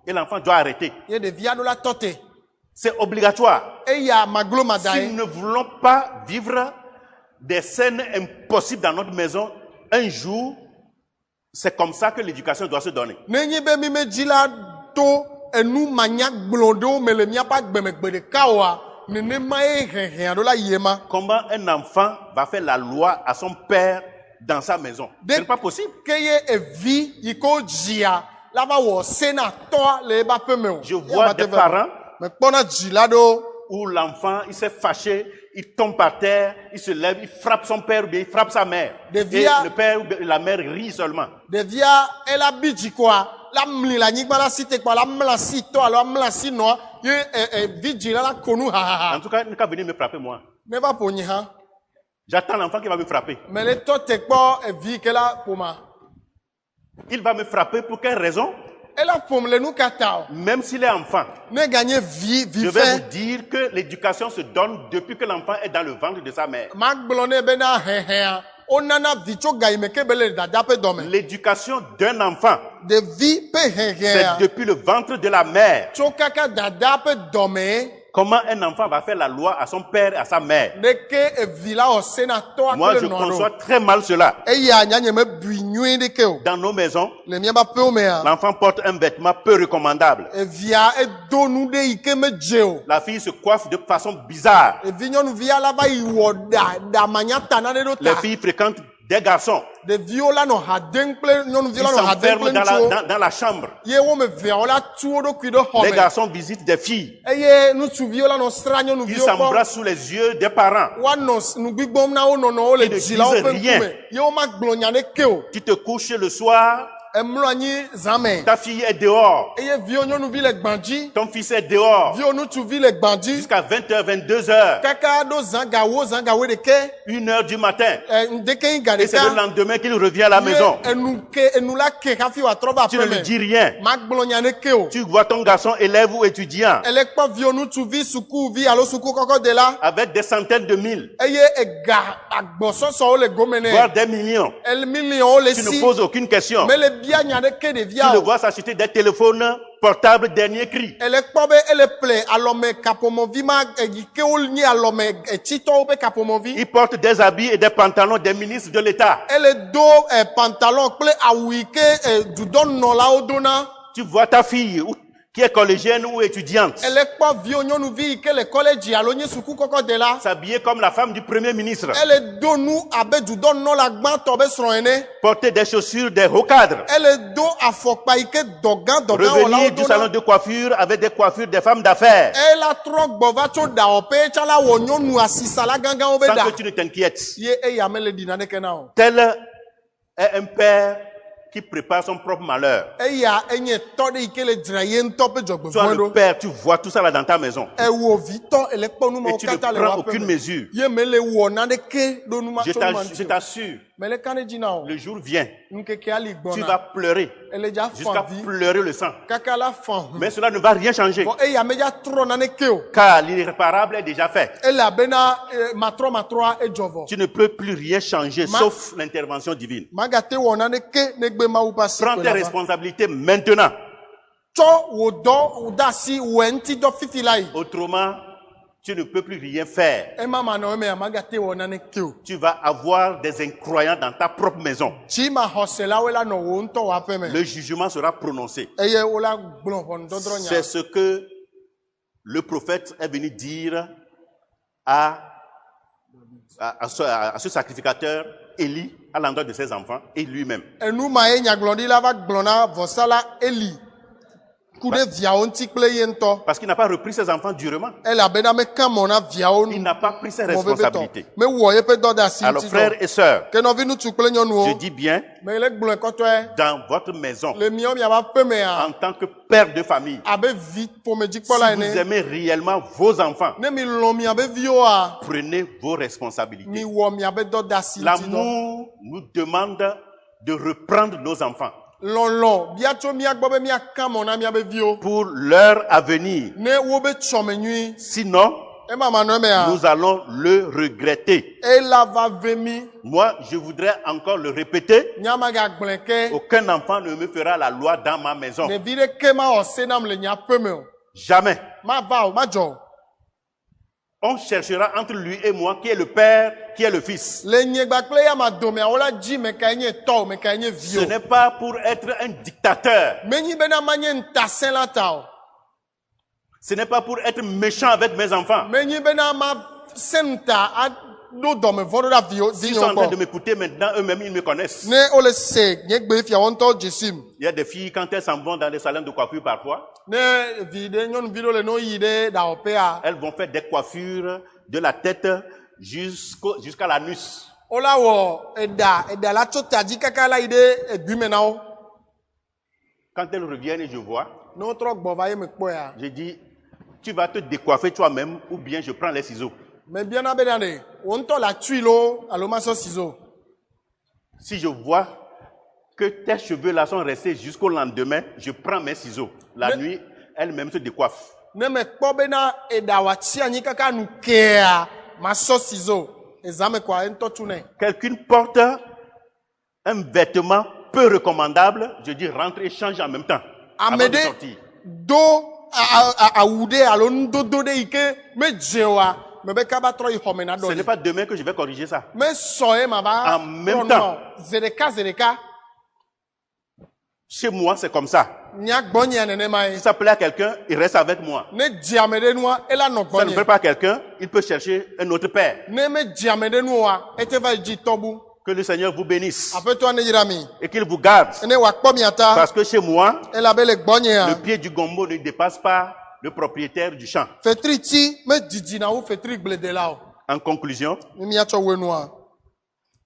Et l'enfant doit arrêter. Ye de via dola tote. C'est obligatoire. E ya maglo Si madae. nous ne voulons pas vivre des scènes impossibles dans notre maison, un jour, c'est comme ça que l'éducation doit se donner. Nenye be mi me jila to enu manya gblonde me le mia pa gbemegbe de kawa. Nene ma e hehe dola yema. Comment un enfant va faire la loi à son père dans sa maison? Ce n'est pas possible. Keye evi yiko jia. La va wo sena toa le ba pe me o. Je vois des parents Me kpona jila do. où l'enfant, il s'est fâché, il tombe par terre, il se lève, il frappe son père ou bien il frappe sa mère. Et le père ou la mère rit seulement. Devia ela bidji kwa. La mli la nyigba la site kwa la mla si to alo mla si no. Ye vidji la konu ha ha En ha. tout cas, il n'a qu'à venir me frapper moi. Ne va ponyi ha. J'attends l'enfant qui va me frapper. Mais le to te kpo evi ke la poma. Il va me frapper pour quelle raison? Ela pom le nou kata. Même s'il est enfant. Ne gagner vie Je vais vous vivant. dire que l'éducation se donne depuis que l'enfant est dans le ventre de sa mère. Magblone bena hehe. Onana vicho gaime ke bele dada pe dome. L'éducation d'un enfant, De vie pe c'est hehe. depuis le ventre de la mère. Chokaka dada pe dome. Comment un enfant va faire la loi à son père et à sa mère? Neke evila o senato Moi, je akele nono. conçois très mal cela. Eya nyanye me buignue de ke o. Dans nos maisons, Le mien ba pe o mea. l'enfant porte un vêtement peu recommandable. Evia e donu de ike me djeo. La fille se coiffe de façon bizarre. Evi nyɔnu via la va yi wɔ da manya tana de do Les ta. filles fréquentent des garçons. Ɖeviwo la nɔ ha dem kple nyɔnuvi Ils la nɔ ha dem s'enferment kple dans ŋutsuwo. dans la chambre. Ye wo me veawo la tu wo ɖokui ɖe xɔ Les me. garçons visitent des filles. Eye ŋutsuviwo la nɔ sra Ils nyɔnuviwo kpɔ. s'embrassent sous les yeux des parents. Woanɔ nugbigbɔm na wo nɔnɔwo le Ils ne dzilawo disent ƒe rien. ŋkume. Ye wo ma gblɔ nya ɖeke o. Tu te couches le soir, emlɔ anyi zã me. Ta fille est dehors. Eye viwo nyɔnuvi le gbã dzi. Ton fils est dehors. Viwo ŋutsuvi le gbã dzi. Jusqu'à 20h, 22h. Kaka ɖo zã gawo ɖeke. 1h du matin. Ŋdeke yi ga Et c'est le ɖeka. lendemain qu'il revient à la maison. Enu la ke hafi wòatrɔ va Tu ne aƒe lui me. dis rien. Magblɔ nya neke o. Tu vois ton garçon élève ou étudiant Ele kpɔ viwo ŋutsuvi sukuvi alo sukukɔkɔdela. avec des centaines de mille, Eye ega agbɔsɔsɔwo le gome nɛ. voire des millions. Ele millions le Tu ne si. poses aucune question. Mais le bia nya ɖeke Tu ɖevia le o. vois s'acheter des téléphones portables dernier cri. Ele kpɔ be ele ple alɔme kaƒomɔvi ma yi ke wonye alɔme etsitɔwo ƒe kaƒomɔvi. Il porte des habits et des pantalons des ministres de l'État. Ele do pantalon kple awu yi ke dudɔnɔlawo dona. Tu vois ta fille qui est collégienne ou étudiante Ele kpɔ viwo nyɔnuvi yi ke le kɔlɛdzi alo nye sukukɔkɔdela. s'habiller comme la femme du premier ministre, Ele do nu abe dudɔnɔla gbãtɔ be srɔ̃ ene. porter des chaussures des hauts cadres, Ele do afɔkpa yi ke dɔgã revenir wɔlawo du salon dona. de coiffure avec des coiffures des femmes d'affaires, Ela trɔ gbɔ va tso ɖawɔƒe tsã la wɔ nyɔnu asisala gãgãwo be sans ɖa. que tu ne t'inquiètes. Ye eya mele ɖi naneke na o. Tel est un père qui prépare son propre malheur. Eya enye tɔ ɖe yi ke le dzra ye ŋutɔ ƒe Toi, dzɔgbevɔ̃e le ɖo. père, tu vois tout ça là dans ta maison. Ewɔ vitɔ ele kpɔ nu Et mawo tu ne katã le prends wɔaƒe aucune me. mesure. Ye mele wɔ naneke ɖo nu ma Je tso nu ma je ŋuti o. t'assure, Mele kan ɖe dzi na o. le jour vient, Nkekea li tu vas gbɔna. pleurer Ele dza jusqu'à fã vi. pleurer le sang. Kaka la fã hu. Mais cela ne va rien changer, Vɔ eya medza trɔ naneke o. car l'irréparable est déjà fait. Elabena matrɔmatrɔa edzɔ vɔ. Tu ne peux plus rien changer sauf l'intervention divine. Magate wɔ naneke negbe Mawu ƒe asi Prends koe tes la va. responsabilités maintenant. Tsɔ wò dɔ wò de asi wò ŋuti dɔ fifi la yi. Autrement, tu ne peux plus rien faire. Ema manɔ mea magate wɔ naneke o. Tu vas avoir des incroyants dans ta propre maison. Tsi ma xɔselawoe la nɔ wò ŋutɔ wò aƒe me. Le jugement sera prononcé. Eye wola gblɔ ʋɔnudɔdrɔ̃ nya. C'est ce que le prophète est venu dire à ce sacrificateur Élie à l'endroit de ses enfants et lui-même. Enu ma ye nyagblɔɖila va gblɔ na vɔsala Eli ku ɖe viawo ŋuti kple ye ŋutɔ. Parce qu'il n'a pas repris ses enfants durement. Elabena meka mɔ na viawo Il nu. n'a pas pris ses Mɔvevitɔ. responsabilités. Mewɔ yeƒe dɔ de asi Alors, ŋuti frères zɔ. et sœurs, Ke nɔvi ŋutsu kple je nyɔnuwo. dis bien, Mele gblɔe kɔtɔe. dans votre maison, Le miawo miaƒe aƒe mea. en tant que père de famille, Abe vi si ƒomedzikpɔla vous ene. aimez réellement vos enfants, Ne mi lɔ̃ miabe viwoa. prenez vos responsabilités. Mi wɔ miabe dɔ de asi ŋuti dɔ. L'amour nous demande de reprendre nos enfants Lɔlɔ bia tso mia gbɔ be miaka mɔ na miabe viwo. pour leur avenir. Ne wo be tsɔme nyui. Sinon, Ema manɔ mea. nous allons le regretter. Ela va ve mi. Moi, je voudrais encore le répéter. Nyamaga gblẽ ke. Aucun enfant ne me fera la loi dans ma maison. Ɖevi ɖeke ma wɔ se nam le nye aƒe me o. Jamais. Ma va o, ma dzɔ o. On cherchera entre lui et moi qui est le père, qui est le fils. Le nyegba kple ya ma domea wola dzi me kae nye tɔ o, me kae nye vi Ce o. n'est pas pour être un dictateur. Menyi bena ma nye ntasẽ la ta o. Ce n'est pas pour être méchant avec mes enfants. Menyi bena ma sẽ nta aɖo dɔmevɔ ɖo ɖa viwo S'ils sont en train de gbɔ. m'écouter maintenant, eux-mêmes, ils me connaissent. Ne wole se nye gbe fiawo ŋutɔ dzesim. Il y a des filles, quand elles s'en vont dans les salons de coiffure parfois, Ne vi ɖe nyɔnuvi ɖewo le no yi ɖe ɖawɔƒea. elles vont faire des coiffures de la tête jusqu'à l'anus. Wola wɔ eɖa la tso ta dzi kaka la yi ɖe egbuime na wo. Quand elles reviennent et je vois, Ne wotrɔ gbɔ va ye me kpɔea. je dis, tu vas te décoiffer toi-même ou bien je prends les ciseaux. Me biana bena ɖe wò ŋutɔ le atui lo alo ma sɔ ciseau. Si je vois que tes cheveux là sont restés jusqu'au lendemain, je prends mes ciseaux. La nuit, elle-même se décoiffe. Ne me kpɔ bena eɖa wòatsi anyi kaka nu kea ma sɔ ciseau. Ezame koa eŋutɔ tu nɛ. Quelqu'un porte un vêtement peu recommandable, je dis rentre et change en même temps. Avant Ame de ɖe sortir. do awu ɖe alo nudodo ɖe yi ke me dze oa me be kaba trɔ yi xɔme na Ce n'est ɖɔ. pas demain que je vais corriger ça. Me sɔ ye ma va En même trɔ temps. nɔ ze ɖeka. Chez moi, c'est comme ça. Mia gbɔ nyea nenema Si ye. ça plaît à quelqu'un, il reste avec moi. Ne dze ame ɖe nua ela nɔ Ça gbɔ ne nye. plaît pas à quelqu'un, il peut chercher un autre père. Ne me dze ame ɖe nu oa ete va yi dzi tɔbu. Que le Seigneur vous bénisse Aƒetɔa ne yra mi. et qu'il vous garde. Ne wòakpɔ mia ta. Parce que chez moi, Elabe le gbɔ le nyea. pied du gombo ne dépasse pas le propriétaire du champ. Fetri ti me didina wu fetri gbledela o. En conclusion, Mi miatsɔ wo nua.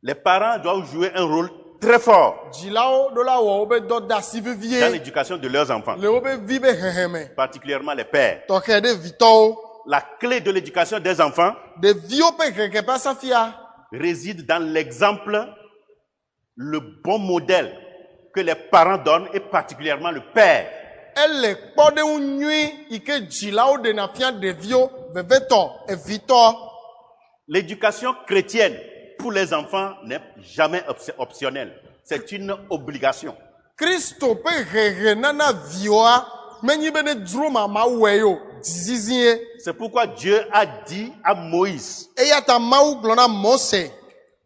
les parents doivent jouer un rôle très fort dzilawo ɖo la wɔ wobe dɔ da asi dans vevie l'éducation de leurs enfants, le wobe vi be hehe me particulièrement les pères. tɔxɛ ɖe vitɔwo La clé de l'éducation des enfants ɖeviwo ƒe hehe ƒe asafia réside dans l'exemple, le bon modèle que les parents donnent et particulièrement le père. ele kpɔɖeŋu nyui yi ke dzilawo ɖena fia ɖeviwo vevetɔ evitɔ. L'éducation chrétienne pour les enfants n'est jamais optionnelle. C'est une obligation. Kristo ƒe hehe nana viwoa menyi be ne dzro mama wɔe o dzizizie. C'est pourquoi Dieu a dit à Moïse, Eya ta Mawu gblɔ na Mose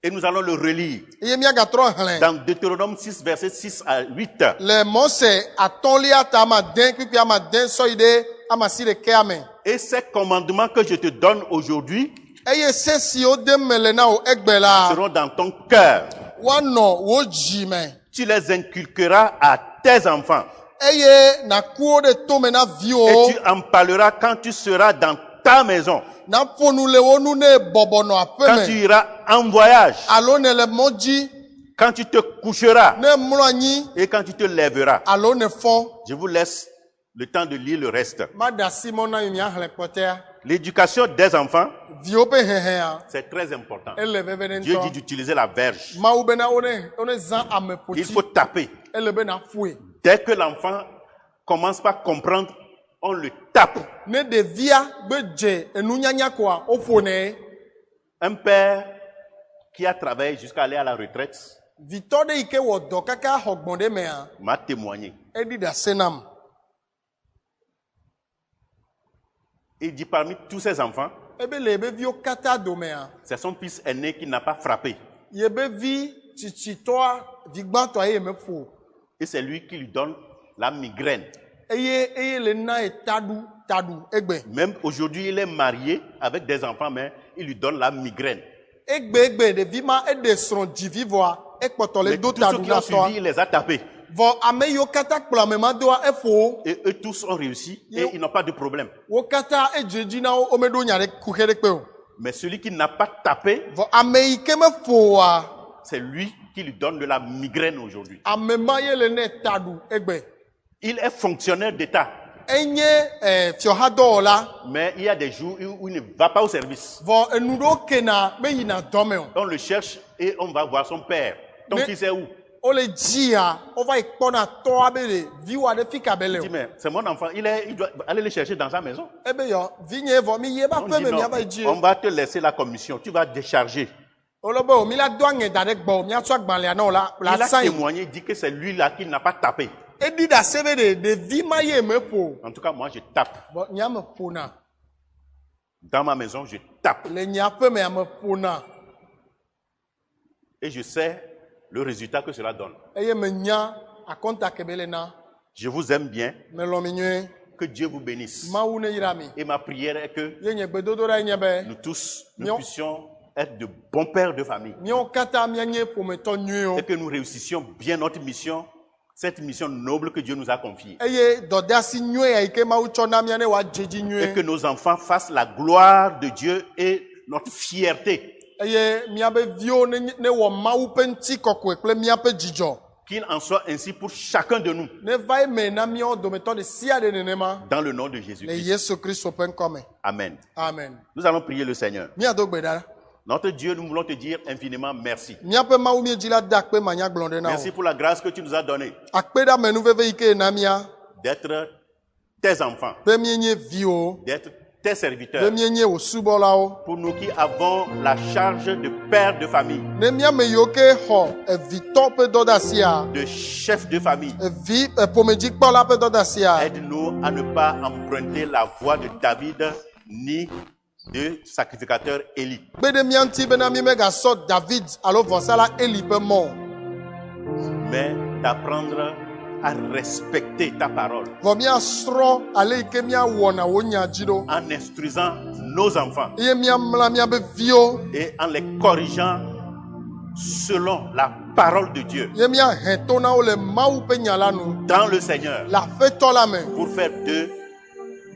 et nous allons le relire, eye miagatrɔ hlẽ dans Deutéronome 6, versets 6 à 8. le Mose atɔ̃lia ta amade kpikpi amade sɔ yi ɖe amasi ɖekea me. Et ces commandements que je te donne aujourd'hui Eye se siwo de me le na wo egbe la seront dans ton cœur. woanɔ wo dzi me Tu les inculqueras à tes enfants. eye naku wo ɖe tome na viwo Et tu en parleras quand tu seras dans ta maison, naƒo nu le wo nu ne bɔbɔ nɔ aƒe quand tu me iras en voyage, alo ne le mɔ dzi quand tu te coucheras ne mlɔ anyi et quand tu te lèveras. alo ne fɔ. Je vous laisse le temps de lire le reste. Maɖe asi mɔ na mi miaxlẽ kpɔtɛa. L'éducation des enfants, Viwo ƒe hehea c'est très important. ele veve ɖe Dieu dit ŋutɔ. d'utiliser la verge. Mawu bena wo ne zã Il ameƒoti faut taper. ele bena ƒoe. Dès que l'enfant commence par comprendre, on le tape. Ne ɖevia be dze enunyanya koa woƒonɛ. Un père qui a travaillé jusqu'à aller à la retraite Vitɔ ɖe yi ke wɔ dɔ kaka xɔ gbɔ̃ ɖe mea m'a témoigné. eɖi ɖe ase nam. Il dit parmi tous ses enfants, Ebe le ebe viwo katã domea c'est son fils aîné qui n'a pas frappé. yebe vi tsitsitɔa vigbãtɔa eye meƒo Et c'est lui qui lui donne la migraine. eye le na ye taɖu egbe. Même aujourd'hui, il est marié avec des enfants, mais il lui donne la migraine. Egbe ɖevi ma eɖe srɔ̃ dzivi vɔa ekpɔtɔ le Mais do tous ceux taɖu qui na ont suivi, tɔa. il les a tapés. Vɔ ame yiwo katã kplɔ ame ma doa eƒo wo. Et eux tous ont réussi et ils n'ont pas de problème. Wo katã edze dzi na wo womeɖo nya ɖe kuxe ɖe kpe o. Mais celui qui n'a pas tapé, Vɔ ame yi ke meƒoa c'est lui qui lui donne de la migraine aujourd'hui. ame ma ye le ne taɖu egbe. Il est fonctionnaire d'État, Enye fiɔhadɔwɔla. mais il y a des jours où il ne va pas au service. Vɔ enu ɖewo kena meyina dɔ me o. On le cherche et on va voir son père. Ton Mais- fils est où? Wole dzia wova yi kpɔna tɔa be ɖe viwoa ɖe fika be Il le dit, o. mais c'est mon enfant, il doit aller le chercher dans sa maison. Ebe yɔ vinye vɔ mi ye ba On ƒe dit me non, miava yi dzi. on va te laisser la commission, tu vas décharger. Wole be o mi la do aŋɛ da ɖe gbɔ o miatsɔ agbalẽa na o la Il a sa yi. témoigné, il dit que c'est lui là qui n'a pas tapé. Eɖi ɖe ase be ɖevi ma ye meƒo. En tout cas, moi, je tape. Vɔ nyame ƒona. Dans ma maison, je tape. Le nyaƒe me ame ƒona. Et je sais le résultat que cela donne. Eye menya akɔnta ke be le na. Je vous aime bien. Melɔ mi nyuie. Que Dieu vous bénisse. Mawu ne yra mi. Et ma prière est que Ye nye gbedodoɖa nye be nous tous, nous Mion. puissions être de bons pères de famille. míawo katã mianye ƒometɔ nyuiwo. Et que nous réussissions bien notre mission, cette mission noble que Dieu nous a confiée. Eye dɔdeasi nyuie ya yi ke Mawu tsɔ na mia ne woadze dzi Et que nyuie. nos enfants fassent la gloire de Dieu et notre fierté. Eye miabe viwo ne wɔ Mawu ƒe ŋutikɔkɔe kple miaƒe dzidzɔ. Qu'il en soit ainsi pour chacun de nous. Ne va eme na míawo dometɔ ɖe sia ɖe nenema. Dans le nom de Le Jésus-Christ. Yesu Kristo ƒe ŋkɔ me. Amen. Amen. Nous allons prier le Seigneur. Míado gbe ɖa. Notre Dieu, nous voulons te dire infiniment merci. Míaƒe Mawu míedzi la de akpe manyagblɔ ɖe na Merci wo. pour la grâce que tu nous as donnée Akpeɖamenu veve yi ke na mía d'être tes enfants, be míenye viwo, d'être tes be serviteurs. míenye wò subɔlawo. Pour nous qui avons la charge de père de famille, Ne míame yiwo ke xɔ evitɔ ƒe dɔdeasia, de chef de famille, ƒomedzikpɔla ƒe dɔdeasia, aide-nous à ne pas emprunter la voie de David ni de sacrificateur Élie, kpe ɖe mía ŋuti bena mí megasɔ David alo vɔsala Eli ƒe mɔ o. mais d'apprendre à respecter ta parole Vɔ míasrɔ̃ ale yi ke míawɔna wò nya dzi ɖo. en instruisant nos enfants Eye míamla míabe viwo, et en les corrigeant selon la parole de Dieu ye míahẽ to na wo le Mawu ƒe nya la nu. dans le Seigneur Le Aƒetɔ la me, pour faire d'eux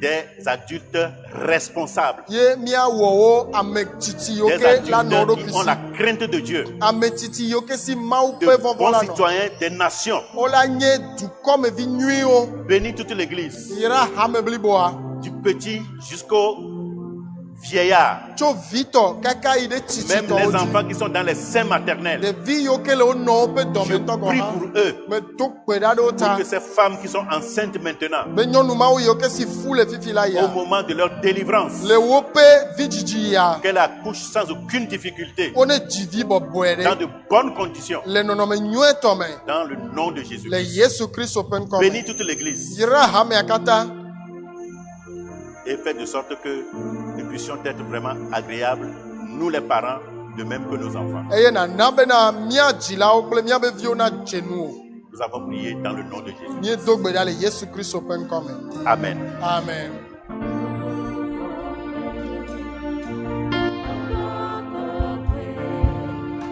des adultes responsables. Ye miawɔwo ame tsitsi yiwo Des ke la nɔ adultes qui ɖokui ont la si. crainte de Dieu. Ame tsitsi yiwo ke si Mawu De ƒe vɔvɔ bons la nɔ. citoyens des nations. Wola nye dukɔmevi nyuiwo. Bénis toute l'église. Yra hame bliboa. Du petit jusqu'au vieillard. Tso vitɔ kaka yi ɖe Même tsitsitɔwo les dzi. enfants qui sont dans les seins maternels. Ɖevi yiwo ke le wo nɔwo ƒe Je dɔmetɔ gɔ prie hã. pour eux. Medo kpe ɖa ɖe wo ta. Pour que ces femmes qui sont enceintes maintenant, Be nyɔnu mawo yiwo ke si fu le fifi la au ya. moment de leur délivrance, Le woƒe vidzidzi ya. qu'elles accouchent sans aucune difficulté, Wone dzivi bɔbɔe dans ɖe. de bonnes conditions, Le nɔnɔme nyuietɔ me. dans le nom de Jésus. Le Yesu Kristo ƒe ŋkɔ Bénis me. toute l'église Yra hamea katã. et faites de sorte que nous puissions être vraiment agréables, nous les parents, de même que nos enfants. Eye nana bena mía dzilawo kple míabe viwo na dze nu o. Nous avons prié dans le nom de Jésus. Míedo gbe ɖa le Yesu Kristo ƒe ŋkɔ me. Amen. Amen.